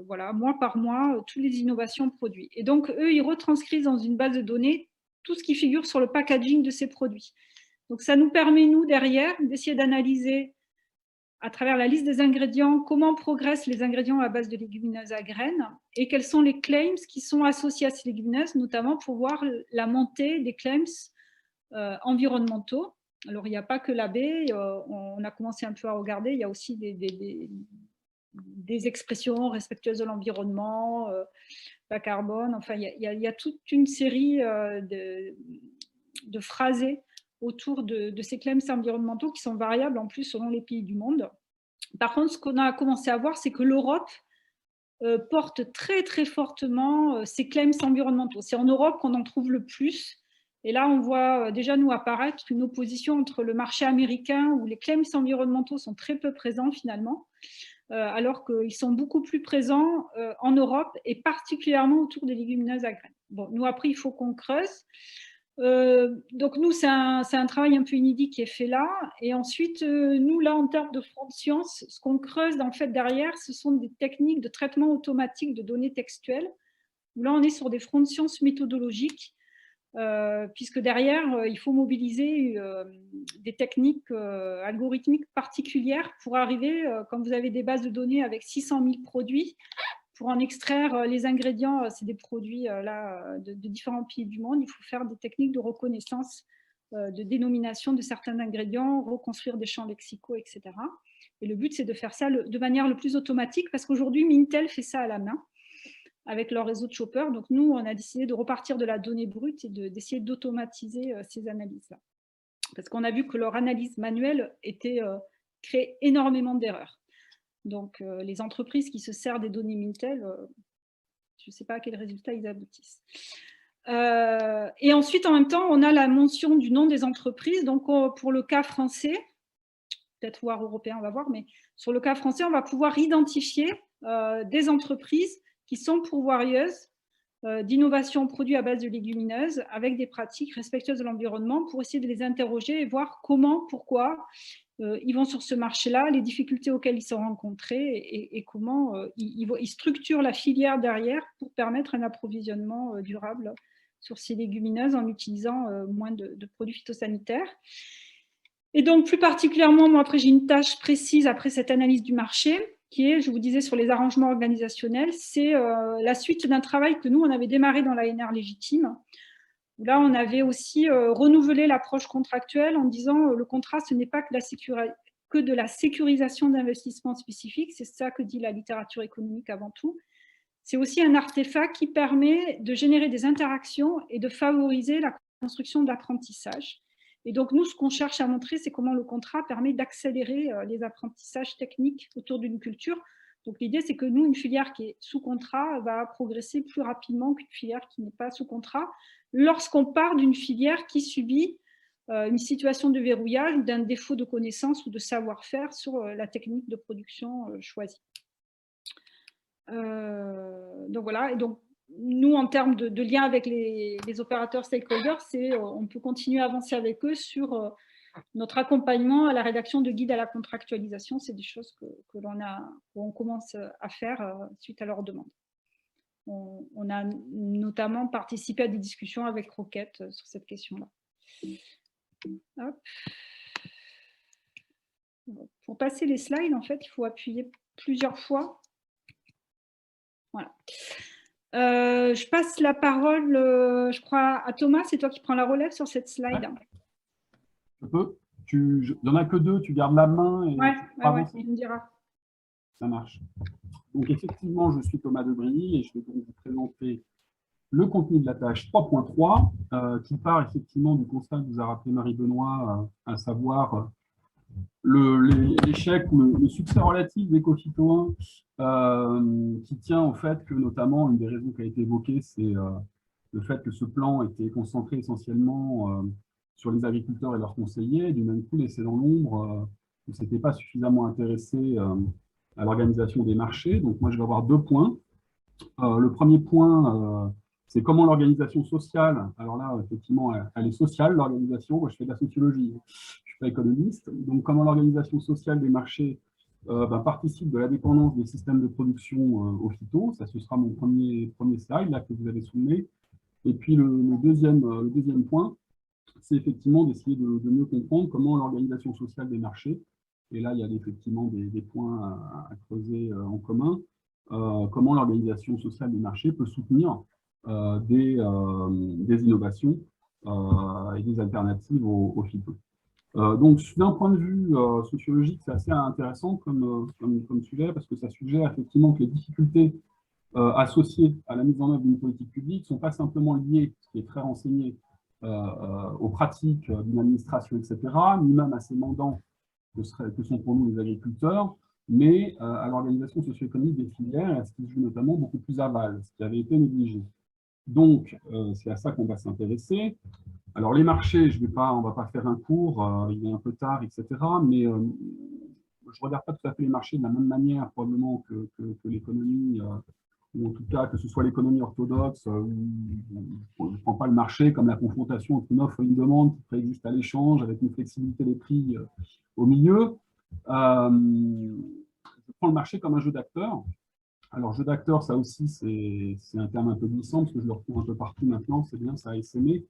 voilà, mois par mois, toutes les innovations produits. Et donc, eux, ils retranscrivent dans une base de données tout ce qui figure sur le packaging de ces produits. Donc, ça nous permet, nous, derrière, d'essayer d'analyser à travers la liste des ingrédients, comment progressent les ingrédients à base de légumineuses à graines et quels sont les claims qui sont associés à ces légumineuses, notamment pour voir la montée des claims environnementaux. Alors, il n'y a pas que la baie, on a commencé un peu à regarder, il y a aussi des expressions respectueuses de l'environnement, bas carbone, enfin, il y a toute une série de phrasés autour de ces claims environnementaux qui sont variables en plus selon les pays du monde. Par contre, ce qu'on a commencé à voir, c'est que l'Europe porte très très fortement ces claims environnementaux. C'est en Europe qu'on en trouve le plus. Et là, on voit déjà nous apparaître une opposition entre le marché américain où les claims environnementaux sont très peu présents finalement, alors qu'ils sont beaucoup plus présents en Europe et particulièrement autour des légumineuses à graines. Bon, nous après, il faut qu'on creuse. Donc nous, c'est un travail un peu inédit qui est fait là. Et ensuite, nous, là, en termes de front de science, ce qu'on creuse en fait derrière, ce sont des techniques de traitement automatique de données textuelles. Là, on est sur des fronts de science méthodologiques, puisque derrière, il faut mobiliser des techniques algorithmiques particulières pour arriver, quand vous avez des bases de données avec 600 000 produits, pour en extraire les ingrédients, c'est des produits là, de différents pays du monde, il faut faire des techniques de reconnaissance, de dénomination de certains ingrédients, reconstruire des champs lexicaux, etc. Et le but, c'est de faire ça de manière le plus automatique, parce qu'aujourd'hui, Mintel fait ça à la main. avec leur réseau de choppers. Donc, nous, on a décidé de repartir de la donnée brute et d'essayer d'automatiser ces analyses-là. Parce qu'on a vu que leur analyse manuelle créait énormément d'erreurs. Donc, les entreprises qui se servent des données Mintel, je ne sais pas à quel résultat ils aboutissent. Et ensuite, en même temps, on a la mention du nom des entreprises. Donc, pour le cas français, peut-être voire européen, on va voir, mais sur le cas français, on va pouvoir identifier des entreprises qui sont pourvoyeuses d'innovation produits à base de légumineuses avec des pratiques respectueuses de l'environnement pour essayer de les interroger et voir comment, pourquoi ils vont sur ce marché-là, les difficultés auxquelles ils sont rencontrés et comment ils structurent la filière derrière pour permettre un approvisionnement durable sur ces légumineuses en utilisant moins de produits phytosanitaires. Et donc, plus particulièrement, moi, après, j'ai une tâche précise après cette analyse du marché, qui est, je vous disais, sur les arrangements organisationnels. C'est la suite d'un travail que nous, on avait démarré dans l'ANR légitime. Là, on avait aussi renouvelé l'approche contractuelle en disant le contrat, ce n'est pas que de la sécurisation d'investissements spécifiques, c'est ça que dit la littérature économique avant tout. C'est aussi un artefact qui permet de générer des interactions et de favoriser la construction d'apprentissage. Et donc, nous, ce qu'on cherche à montrer, c'est comment le contrat permet d'accélérer les apprentissages techniques autour d'une culture. Donc, l'idée, c'est que nous, une filière qui est sous contrat va progresser plus rapidement qu'une filière qui n'est pas sous contrat lorsqu'on part d'une filière qui subit une situation de verrouillage ou d'un défaut de connaissance ou de savoir-faire sur la technique de production choisie. Donc, voilà. Et donc, nous, en termes de lien avec les opérateurs stakeholders, on peut continuer à avancer avec eux sur notre accompagnement à la rédaction de guides à la contractualisation. C'est des choses qu'on commence à faire suite à leurs demandes. On a notamment participé à des discussions avec Rocket sur cette question-là. Pour passer les slides, en fait, il faut appuyer plusieurs fois. Voilà. Je passe la parole, je crois, à Thomas. C'est toi qui prends la relève sur cette slide. Ouais. Je peux. Il n'y en a que deux, tu gardes la main. Et ouais, il me dira. Ça marche. Donc, effectivement, je suis Thomas Debry et je vais donc vous présenter le contenu de la tâche 3.3 qui part effectivement du constat que vous a rappelé Marie-Benoît, à savoir l'échec ou le succès relatif d'Ecofito 1 qui tient au fait que, notamment, une des raisons qui a été évoquée, c'est le fait que ce plan était concentré essentiellement sur les agriculteurs et leurs conseillers, et du même coup laissé dans l'ombre, ne s'était pas suffisamment intéressé à l'organisation des marchés. Donc moi, je vais avoir deux points. Le premier point, c'est comment l'organisation sociale, alors là, effectivement, elle est sociale, l'organisation, moi je fais de la sociologie, je ne suis pas économiste, donc comment l'organisation sociale des marchés participe de la dépendance des systèmes de production au phyto. Ça, ce sera mon premier slide là, que vous avez soulevé. Et puis le deuxième point, c'est effectivement d'essayer de mieux comprendre comment l'organisation sociale des marchés, et là il y a effectivement des points à creuser en commun, comment l'organisation sociale des marchés peut soutenir des innovations et des alternatives au phyto. Donc, d'un point de vue sociologique, c'est assez intéressant comme sujet, parce que ça suggère effectivement que les difficultés associées à la mise en œuvre d'une politique publique ne sont pas simplement liées, ce qui est très renseigné, aux pratiques d'une administration, etc., ni même à ces mandants que sont pour nous les agriculteurs, mais à l'organisation socio-économique des filières et à ce qui se joue notamment beaucoup plus aval, ce qui avait été négligé. Donc, c'est à ça qu'on va s'intéresser. Alors, les marchés, on ne va pas faire un cours, il est un peu tard, etc., mais je ne regarde pas tout à fait les marchés de la même manière, probablement, que l'économie, ou en tout cas que ce soit l'économie orthodoxe, où on ne prend pas le marché comme la confrontation entre une offre et une demande qui préexiste à l'échange, avec une flexibilité des prix au milieu. Je prends le marché comme un jeu d'acteurs. Alors, jeu d'acteurs, ça aussi, c'est un terme un peu glissant, parce que je le retrouve un peu partout maintenant, c'est bien, ça a essaimé.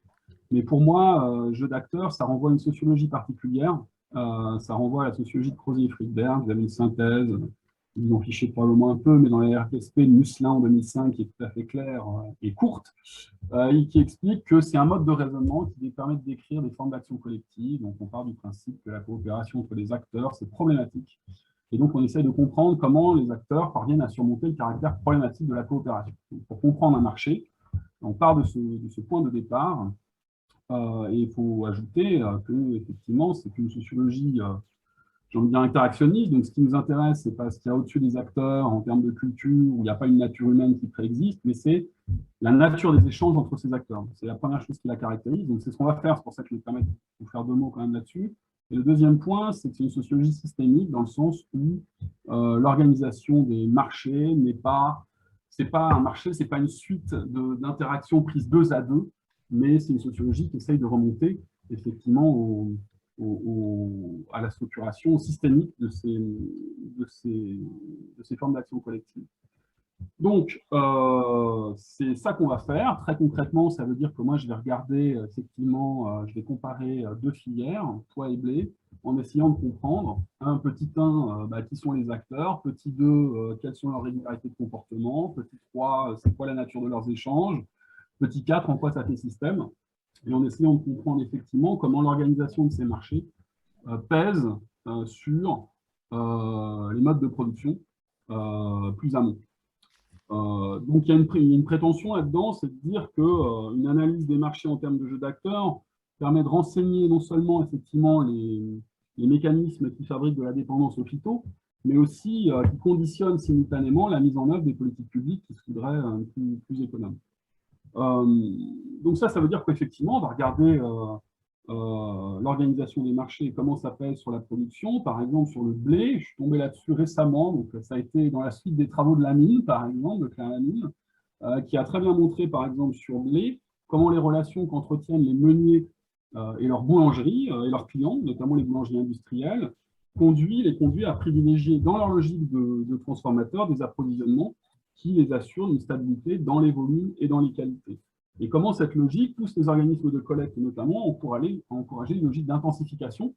Mais pour moi, jeu d'acteurs, ça renvoie à une sociologie particulière. Ça renvoie à la sociologie de Crozier et Friedberg. Vous avez une synthèse, ils ont fiché probablement un peu, mais dans la RTSP de Musselin en 2005, qui est tout à fait claire et courte, et qui explique que c'est un mode de raisonnement qui permet de décrire des formes d'action collective. Donc, on part du principe que la coopération entre les acteurs, c'est problématique Et donc, on essaie de comprendre comment les acteurs parviennent à surmonter le caractère problématique de la coopération. Donc, pour comprendre un marché, on part de ce point de départ. Et il faut ajouter que, effectivement, c'est une sociologie, j'ai envie de dire, interactionniste. Donc, ce qui nous intéresse, ce n'est pas ce qu'il y a au-dessus des acteurs en termes de culture, où il n'y a pas une nature humaine qui préexiste, mais c'est la nature des échanges entre ces acteurs. C'est la première chose qui la caractérise. Donc, c'est ce qu'on va faire. C'est pour ça que je vais permettre de vous faire 2 mots quand même là-dessus. Et le deuxième point, c'est que c'est une sociologie systémique dans le sens où l'organisation des marchés n'est pas, c'est pas un marché, c'est pas une suite d'interactions prises 2 à 2, mais c'est une sociologie qui essaye de remonter effectivement à la structuration systémique de ces formes d'action collective. Donc, c'est ça qu'on va faire. Très concrètement, ça veut dire que moi, je vais regarder, effectivement, je vais comparer 2 filières, pois et blé, en essayant de comprendre, petit 1, qui sont les acteurs, petit 2, quelles sont leurs régularités de comportement, petit 3, c'est quoi la nature de leurs échanges, petit 4, en quoi ça fait système, et en essayant de comprendre effectivement comment l'organisation de ces marchés pèse sur les modes de production plus amont. Donc, il y a une prétention là-dedans, c'est de dire qu'une analyse des marchés en termes de jeu d'acteurs permet de renseigner non seulement effectivement les mécanismes qui fabriquent de la dépendance au phyto, mais aussi qui conditionnent simultanément la mise en œuvre des politiques publiques qui se voudraient plus économes. Donc ça veut dire qu'effectivement, on va regarder l'organisation des marchés et comment ça pèse sur la production. Par exemple, sur le blé, je suis tombé là-dessus récemment, donc ça a été dans la suite des travaux de Lamine, par exemple, de Claire Lamine, qui a très bien montré, par exemple, sur le blé, comment les relations qu'entretiennent les meuniers et leurs boulangeries et leurs clients, notamment les boulangeries industrielles, les conduit à privilégier dans leur logique de transformateurs des approvisionnements qui les assurent une stabilité dans les volumes et dans les qualités. Et comment cette logique pousse les organismes de collecte notamment à encourager une logique d'intensification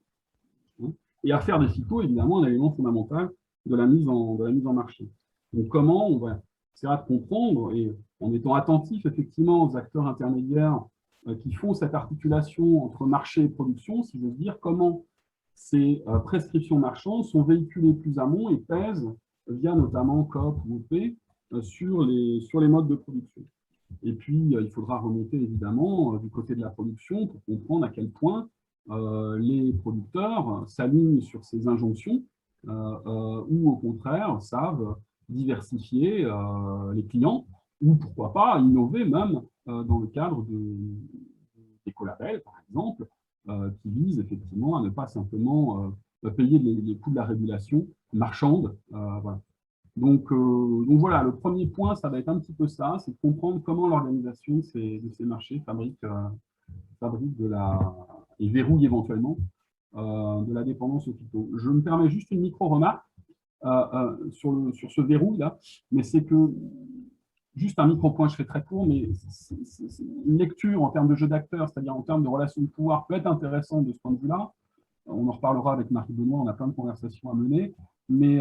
et à faire des phytos évidemment un élément fondamental de la mise en marché. Donc comment on va essayer de comprendre, et en étant attentif effectivement aux acteurs intermédiaires qui font cette articulation entre marché et production, si j'ose dire, comment ces prescriptions marchandes sont véhiculées plus amont et pèsent via notamment COP ou OP sur les modes de production. Et puis, il faudra remonter évidemment du côté de la production pour comprendre à quel point les producteurs s'alignent sur ces injonctions ou au contraire savent diversifier les clients ou pourquoi pas innover même dans le cadre d'écolabels, par exemple, qui visent effectivement à ne pas simplement payer les coûts de la régulation marchande. Voilà. Donc voilà, le premier point, ça va être un petit peu ça, c'est de comprendre comment l'organisation de ces marchés fabrique et verrouille éventuellement de la dépendance au phyto. Je me permets juste une micro-remarque sur ce verrou-là, mais c'est que, juste un micro-point, je fais très court, mais une lecture en termes de jeu d'acteurs, c'est-à-dire en termes de relations de pouvoir, peut être intéressante de ce point de vue-là. On en reparlera avec Marie Benoît, on a plein de conversations à mener, mais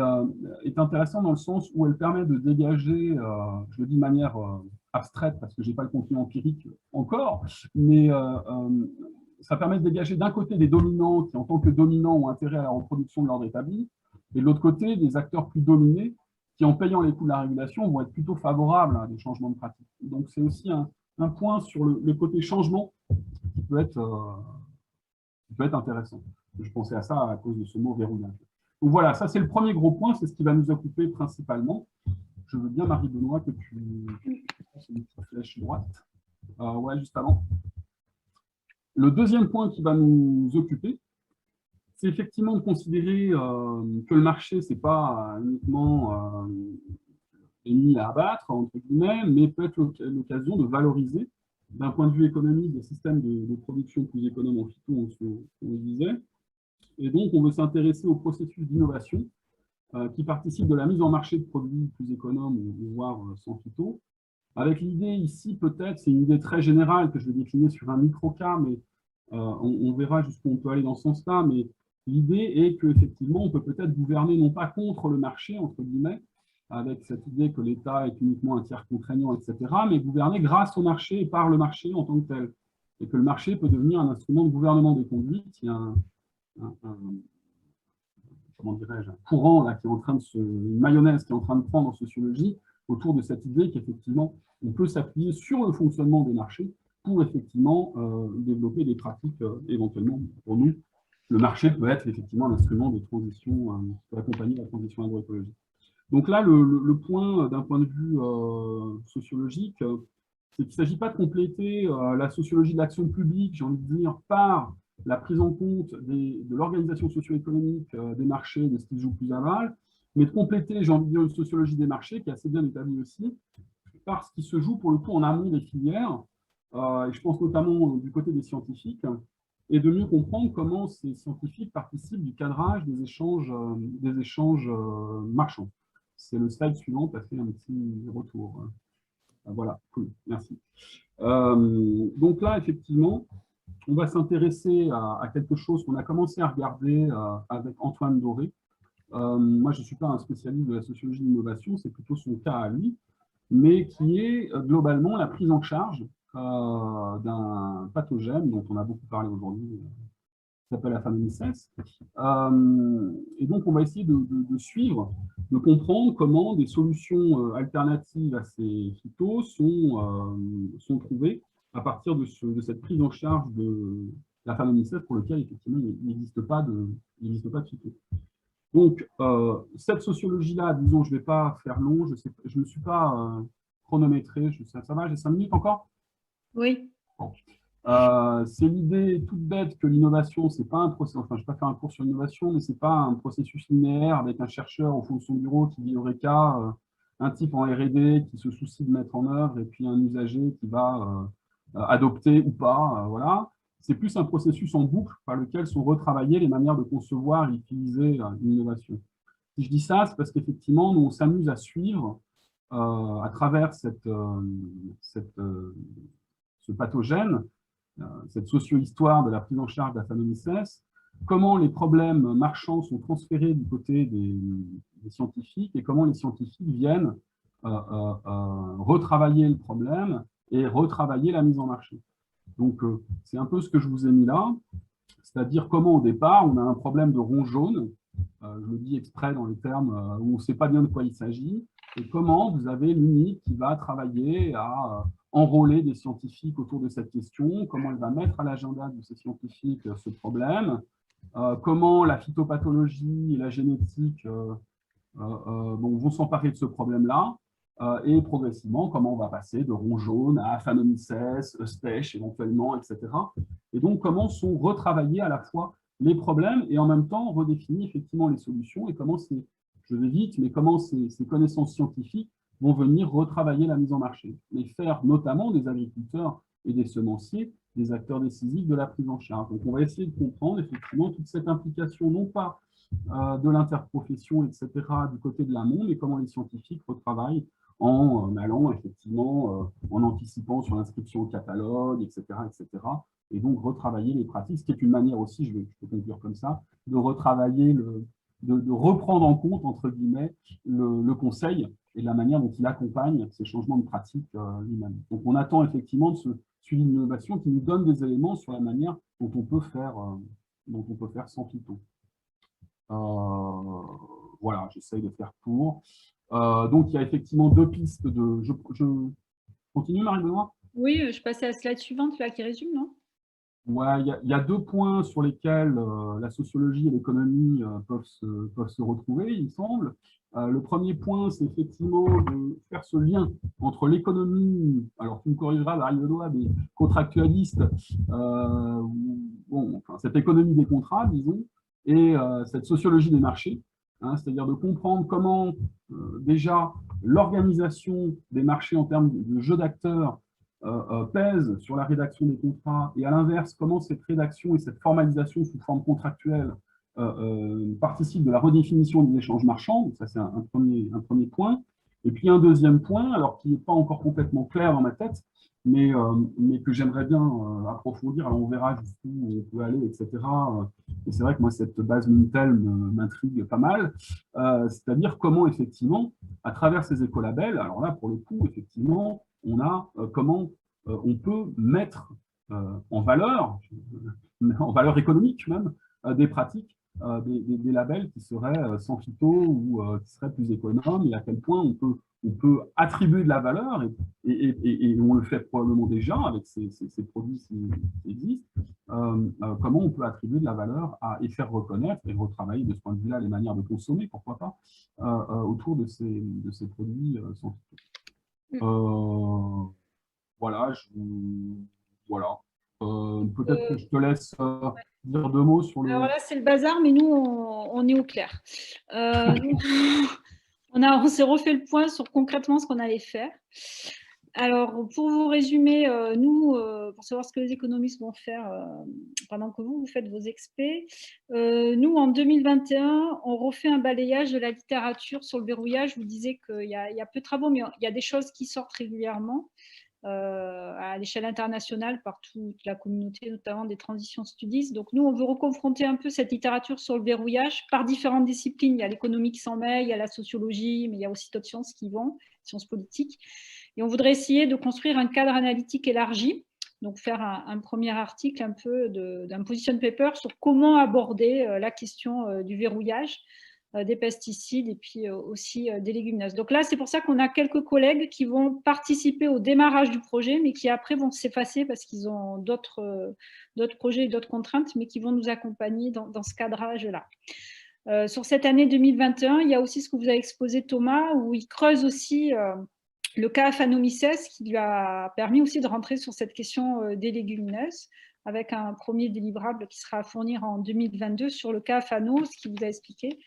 est intéressant dans le sens où elle permet de dégager, je le dis de manière abstraite parce que je n'ai pas le contenu empirique encore, mais ça permet de dégager d'un côté des dominants qui, en tant que dominants, ont intérêt à la reproduction de l'ordre établi, et de l'autre côté, des acteurs plus dominés qui, en payant les coûts de la régulation, vont être plutôt favorables à des changements de pratique. Donc, c'est aussi un point sur le côté changement qui peut être intéressant. Je pensais à ça à cause de ce mot verrouillage. Donc voilà, ça c'est le premier gros point, c'est ce qui va nous occuper principalement. Je veux bien, Marie Benoît, que tu fasses une petite flèche droite. Ouais, juste avant. Le deuxième point qui va nous occuper, c'est effectivement de considérer que le marché, ce n'est pas uniquement ennemi à abattre, entre guillemets, mais peut être l'occasion de valoriser, d'un point de vue économique, des systèmes de production plus économes en phyto, on le disait. Et donc, on veut s'intéresser au processus d'innovation qui participe de la mise en marché de produits plus économes, voire sans phyto. Avec l'idée ici, peut-être, c'est une idée très générale que je vais décliner sur un micro-cas, mais on verra jusqu'où on peut aller dans ce sens-là. Mais l'idée est qu'effectivement, on peut peut-être gouverner non pas contre le marché, entre guillemets, avec cette idée que l'État est uniquement un tiers contraignant, etc., mais gouverner grâce au marché et par le marché en tant que tel. Et que le marché peut devenir un instrument de gouvernement des conduites. Il y a comment dirais-je, un courant là, qui est en train une mayonnaise qui est en train de prendre en sociologie autour de cette idée qu'effectivement, on peut s'appuyer sur le fonctionnement des marchés pour effectivement développer des pratiques éventuellement pour nous. Le marché peut être effectivement l'instrument de transition, pour accompagner la transition agroécologique. Donc là, le point d'un point de vue sociologique, c'est qu'il ne s'agit pas de compléter la sociologie de l'action publique, j'ai envie de dire, par la prise en compte de l'organisation socio-économique des marchés, de ce qui se joue plus aval, mais de compléter, j'ai envie de dire, une sociologie des marchés qui est assez bien établie aussi, par ce qui se joue pour le coup en amont des filières, et je pense notamment du côté des scientifiques, et de mieux comprendre comment ces scientifiques participent du cadrage des échanges marchands. C'est le slide suivant, tu as fait un petit retour. Voilà, cool, merci. Donc là, effectivement, on va s'intéresser à quelque chose qu'on a commencé à regarder avec Antoine Doré. Moi, je ne suis pas un spécialiste de la sociologie de l'innovation, c'est plutôt son cas à lui, mais qui est globalement la prise en charge d'un pathogène dont on a beaucoup parlé aujourd'hui, qui s'appelle la Phanomyces. Et donc, on va essayer de suivre, de comprendre comment des solutions alternatives à ces phytos sont trouvées à partir de cette prise en charge de la Phanomyces pour lequel, effectivement, il n'existe pas de phyto. Donc, cette sociologie-là, disons, je ne vais pas faire long, je ne me suis pas chronométré, ça va, j'ai 5 minutes encore? Oui. Bon. C'est l'idée toute bête que l'innovation, c'est pas un processus, enfin, je ne vais pas faire un cours sur l'innovation, mais ce n'est pas un processus linéaire avec un chercheur au fond de son bureau qui dit Eureka, un type en R&D qui se soucie de mettre en œuvre, et puis un usager qui va adopter ou pas, voilà. C'est plus un processus en boucle par lequel sont retravaillées les manières de concevoir et d'utiliser une innovation. Si je dis ça, c'est parce qu'effectivement, nous, on s'amuse à suivre à travers ce pathogène, cette socio-histoire de la prise en charge de la Phanomyces, comment les problèmes marchands sont transférés du côté des scientifiques et comment les scientifiques viennent retravailler le problème et retravailler la mise en marché. Donc, c'est un peu ce que je vous ai mis là, c'est-à-dire comment au départ, on a un problème de rond jaune, je le dis exprès dans les termes où on ne sait pas bien de quoi il s'agit, et comment vous avez l'UNIC qui va travailler à enrôler des scientifiques autour de cette question, comment elle va mettre à l'agenda de ces scientifiques ce problème, comment la phytopathologie et la génétique vont s'emparer de ce problème-là, et progressivement, comment on va passer de rond jaune à Phanomyces, Eustèche éventuellement, etc. Et donc, comment sont retravaillés à la fois les problèmes et en même temps redéfinir effectivement les solutions et comment je vais vite, mais comment ces connaissances scientifiques vont venir retravailler la mise en marché et faire notamment des agriculteurs et des semenciers des acteurs décisifs de la prise en charge. Donc, on va essayer de comprendre effectivement toute cette implication, non pas de l'interprofession, etc., du côté de l'amont, mais comment les scientifiques retravaillent en allant effectivement, en anticipant sur l'inscription au catalogue, etc., etc., et donc retravailler les pratiques, ce qui est une manière aussi, je peux conclure comme ça, de retravailler, de reprendre en compte, entre guillemets, le conseil et la manière dont il accompagne ces changements de pratique lui-même. Donc on attend effectivement de ce suivi d'innovation qui nous donne des éléments sur la manière dont on peut faire sans phyto. Voilà, j'essaye de faire court. Donc, il y a effectivement 2 pistes de... Je continue, Marie-Benoît? Oui, je passais à la slide suivante, là, qui résume, non? Ouais, il y a 2 points sur lesquels la sociologie et l'économie peuvent se retrouver, il me semble. Le premier point, c'est effectivement de faire ce lien entre l'économie, alors tu me corrigeras, Marie-Benoît, mais contractualiste, cette économie des contrats, disons, et cette sociologie des marchés, hein, c'est-à-dire de comprendre comment déjà l'organisation des marchés en termes de jeu d'acteurs pèse sur la rédaction des contrats, et à l'inverse, comment cette rédaction et cette formalisation sous forme contractuelle participent de la redéfinition des échanges marchands. Donc ça, c'est un premier point. Et puis un deuxième point, alors qui n'est pas encore complètement clair dans ma tête, mais que j'aimerais bien approfondir. Alors on verra jusqu'où on peut aller, etc. Et c'est vrai que moi, cette base Mintel m'intrigue pas mal. C'est-à-dire comment, effectivement, à travers ces écolabels, alors là, pour le coup, effectivement, on a comment on peut mettre en valeur économique même, des pratiques des labels qui seraient sans phyto ou qui seraient plus économes, et à quel point on peut attribuer de la valeur, et on le fait probablement déjà avec ces produits qui existent, comment on peut attribuer de la valeur et faire reconnaître et retravailler de ce point de vue-là les manières de consommer, pourquoi pas, autour de ces produits sans phyto. Voilà, voilà. Peut-être que je te laisse dire 2 mots sur le… Alors là, c'est le bazar, mais nous, on est au clair. On s'est refait le point sur concrètement ce qu'on allait faire. Alors, pour vous résumer, nous, pour savoir ce que les économistes vont faire pendant que vous faites vos expés, nous, en 2021, on refait un balayage de la littérature sur le verrouillage. Je vous disais qu'il y a peu de travaux, mais il y a des choses qui sortent régulièrement à l'échelle internationale par toute la communauté, notamment des transition studies. Donc, nous, on veut reconfronter un peu cette littérature sur le verrouillage par différentes disciplines. Il y a l'économie qui s'en mêle, il y a la sociologie, mais il y a aussi d'autres sciences qui vont, sciences politiques. Et on voudrait essayer de construire un cadre analytique élargi, donc faire un premier article un peu d'un position paper sur comment aborder la question du verrouillage des pesticides et puis aussi des légumineuses. Donc là, c'est pour ça qu'on a quelques collègues qui vont participer au démarrage du projet, mais qui après vont s'effacer parce qu'ils ont d'autres projets et d'autres contraintes, mais qui vont nous accompagner dans ce cadrage-là. Sur cette année 2021, il y a aussi ce que vous avez exposé, Thomas, où il creuse aussi le cas Aphanomyces, qui lui a permis aussi de rentrer sur cette question des légumineuses, avec un premier délivrable qui sera à fournir en 2022 sur le cas Aphano, ce qu'il vous a expliqué,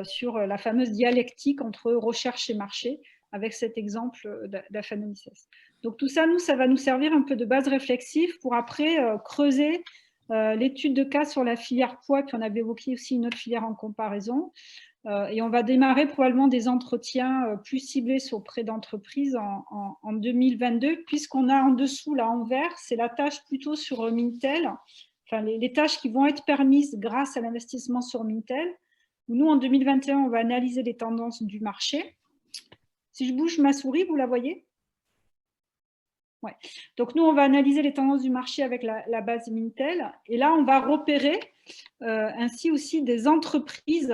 sur la fameuse dialectique entre recherche et marché, avec cet exemple d'Aphanomyces. Donc tout ça, ça va nous servir un peu de base réflexive pour après creuser l'étude de cas sur la filière pois, puis on avait évoqué aussi une autre filière en comparaison. Et on va démarrer probablement des entretiens plus ciblés auprès d'entreprises en 2022, puisqu'on a en dessous, là en vert, c'est la tâche plutôt sur Mintel, enfin les tâches qui vont être permises grâce à l'investissement sur Mintel. Nous, en 2021, on va analyser les tendances du marché. Si je bouge ma souris, vous la voyez ? Ouais. Donc, nous, on va analyser les tendances du marché avec la base Mintel. Et là, on va repérer ainsi aussi des entreprises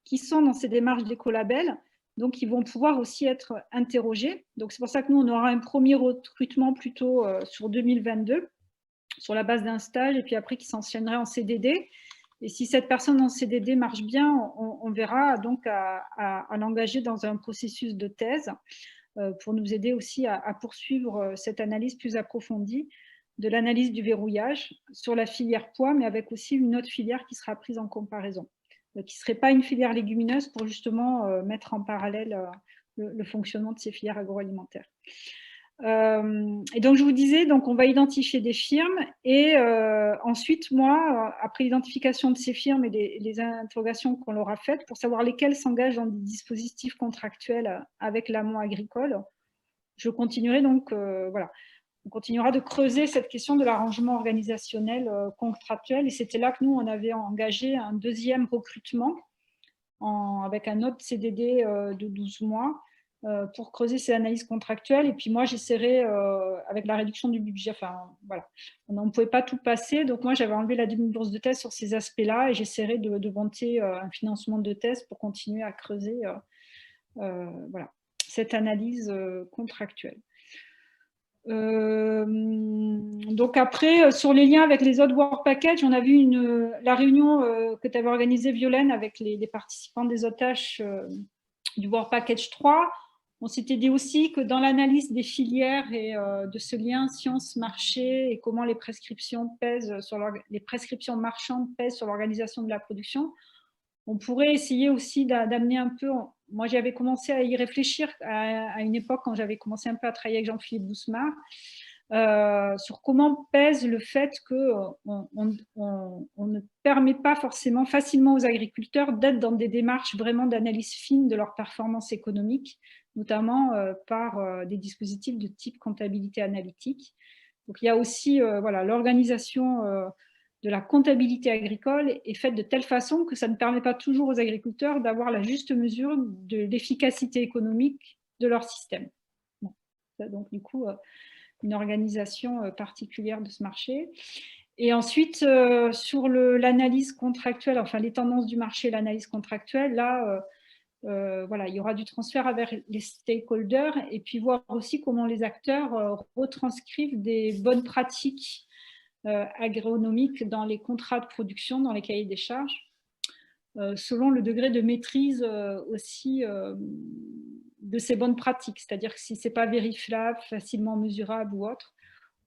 qui sont dans ces démarches d'écolabel, donc qui vont pouvoir aussi être interrogées. Donc, c'est pour ça que nous, on aura un premier recrutement plutôt sur 2022, sur la base d'un stage, et puis après qui s'enchaînerait en CDD. Et si cette personne en CDD marche bien, on verra donc à l'engager dans un processus de thèse pour nous aider aussi à poursuivre cette analyse plus approfondie de l'analyse du verrouillage sur la filière pois, mais avec aussi une autre filière qui sera prise en comparaison, qui ne serait pas une filière légumineuse pour justement mettre en parallèle le fonctionnement de ces filières agroalimentaires. Et donc, je vous disais, donc, on va identifier des firmes et ensuite, moi, après l'identification de ces firmes et les interrogations qu'on leur a faites pour savoir lesquelles s'engagent dans des dispositifs contractuels avec l'amont agricole, je continuerai donc, voilà, on continuera de creuser cette question de l'arrangement organisationnel contractuel. Et c'était là que nous, on avait engagé un deuxième recrutement avec un autre CDD de 12 mois pour creuser ces analyses contractuelles. Et puis moi, j'essaierai, avec la réduction du budget, enfin voilà, on ne pouvait pas tout passer. Donc moi, j'avais enlevé la demi-bourse de thèse sur ces aspects-là et j'essaierai de monter un financement de thèse pour continuer à creuser voilà, cette analyse contractuelle. Donc après, sur les liens avec les autres Work Package, on a vu la réunion que tu avais organisée, Violaine, avec les participants des autres tâches du Work Package 3. On s'était dit aussi que dans l'analyse des filières et de ce lien science-marché et comment les prescriptions les prescriptions marchandes pèsent sur l'organisation de la production, on pourrait essayer aussi d'amener un peu, moi j'avais commencé à y réfléchir à une époque quand j'avais commencé un peu à travailler avec Jean-Philippe Bousmar, sur comment pèse le fait qu'on ne permet pas forcément facilement aux agriculteurs d'être dans des démarches vraiment d'analyse fine de leur performance économique, notamment par des dispositifs de type comptabilité analytique. Donc il y a aussi voilà, l'organisation de la comptabilité agricole est faite de telle façon que ça ne permet pas toujours aux agriculteurs d'avoir la juste mesure de l'efficacité économique de leur système. Bon, donc du coup, une organisation particulière de ce marché. Et ensuite, sur l'analyse contractuelle, enfin les tendances du marché, l'analyse contractuelle, là, voilà, il y aura du transfert vers les stakeholders et puis voir aussi comment les acteurs retranscrivent des bonnes pratiques agronomiques dans les contrats de production, dans les cahiers des charges, selon le degré de maîtrise aussi de ces bonnes pratiques. C'est-à-dire que si ce n'est pas vérifiable, facilement mesurable ou autre,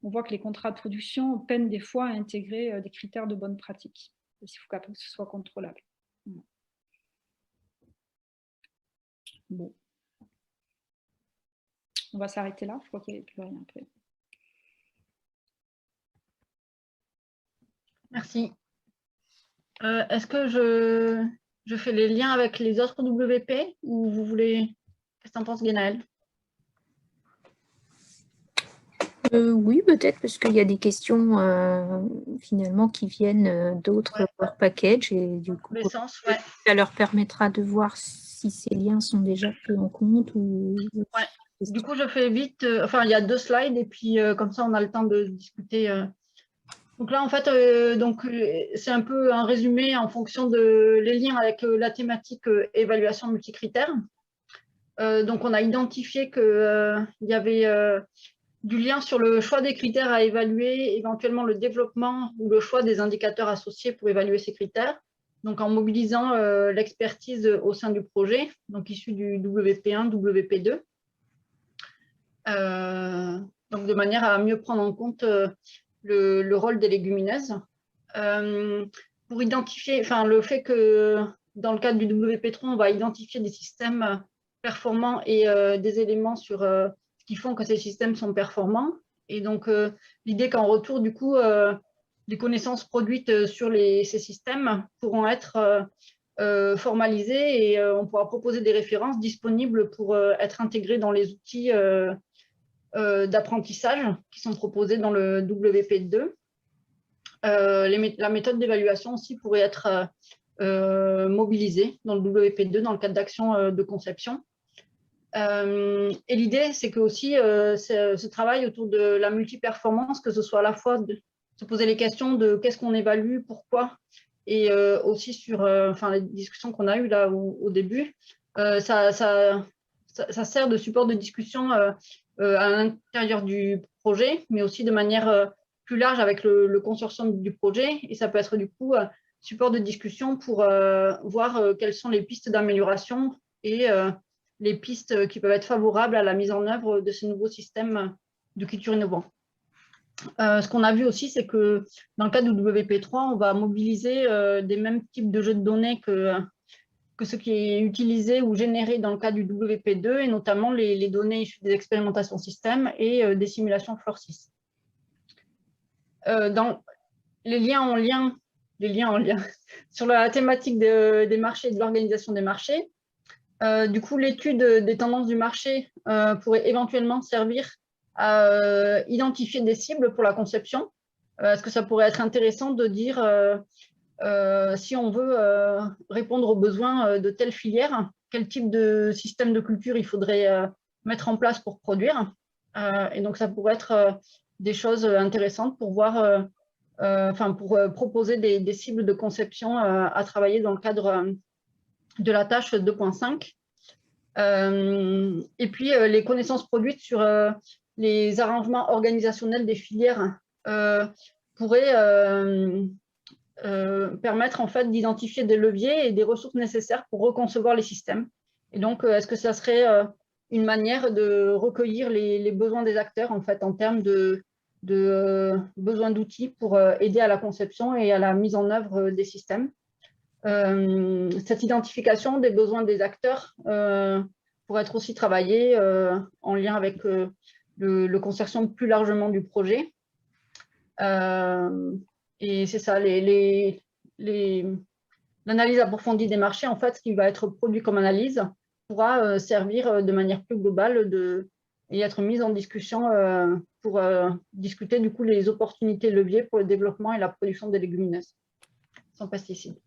on voit que les contrats de production peinent des fois à intégrer des critères de bonne pratique. Il faut que ce soit contrôlable. Bon. On va s'arrêter là, je crois qu'il n'y a plus rien après. Merci. Est-ce que je fais les liens avec les autres WP ou vous voulez... Qu'est-ce que tu en penses, Guénaëlle? Oui, peut-être, parce qu'il y a des questions finalement qui viennent d'autres packages et du coup, ça leur permettra de voir si ces liens sont déjà pris en compte. Ou... Ouais. Du coup, je fais vite. Enfin, il y a 2 slides et puis comme ça, on a le temps de discuter. Donc là, en fait, c'est un peu un résumé en fonction de les liens avec la thématique évaluation multicritère. Donc, on a identifié qu'il y avait du lien sur le choix des critères à évaluer, éventuellement le développement ou le choix des indicateurs associés pour évaluer ces critères. Donc, en mobilisant l'expertise au sein du projet, donc issu du WP1, WP2. Donc, de manière à mieux prendre en compte le rôle des légumineuses. Pour identifier, enfin, le fait que dans le cadre du WP3, on va identifier des systèmes performants et des éléments sur ce qui font que ces systèmes sont performants. Et donc, l'idée qu'en retour, du coup, les connaissances produites sur ces systèmes pourront être formalisées et on pourra proposer des références disponibles pour être intégrées dans les outils d'apprentissage qui sont proposés dans le WP2. La méthode d'évaluation aussi pourrait être mobilisée dans le WP2 dans le cadre d'actions de conception. Et l'idée, c'est que aussi ce travail autour de la multiperformance, que ce soit à la fois de se poser les questions de qu'est-ce qu'on évalue, pourquoi, et aussi sur les discussions qu'on a eues là au début, ça sert de support de discussion à l'intérieur du projet, mais aussi de manière plus large avec le consortium du projet. Et ça peut être du coup support de discussion pour voir quelles sont les pistes d'amélioration et les pistes qui peuvent être favorables à la mise en œuvre de ces nouveaux systèmes de culture innovants. Ce qu'on a vu aussi, c'est que dans le cadre du WP3, on va mobiliser des mêmes types de jeux de données que ce qui est utilisé ou généré dans le cadre du WP2, et notamment les données issues des expérimentations système et des simulations FLOR6. Dans les liens en lien sur la thématique des marchés et de l'organisation des marchés, du coup, l'étude des tendances du marché pourrait éventuellement servir à identifier des cibles pour la conception. Est-ce que ça pourrait être intéressant de dire si on veut répondre aux besoins de telle filière, quel type de système de culture il faudrait mettre en place pour produire. Et donc, ça pourrait être des choses intéressantes pour voir, pour proposer des cibles de conception à travailler dans le cadre de la tâche 2.5. Et puis, les connaissances produites sur les arrangements organisationnels des filières pourraient permettre en fait d'identifier des leviers et des ressources nécessaires pour reconcevoir les systèmes. Et donc, est-ce que ça serait une manière de recueillir les besoins des acteurs en fait en termes de besoin d'outils pour aider à la conception et à la mise en œuvre des systèmes. Cette identification des besoins des acteurs pourrait être aussi travaillée en lien avec le consortium plus largement du projet. Et c'est ça, l'analyse approfondie des marchés, en fait, ce qui va être produit comme analyse pourra servir de manière plus globale et être mise en discussion pour discuter du coup les opportunités leviers pour le développement et la production des légumineuses sans pesticides.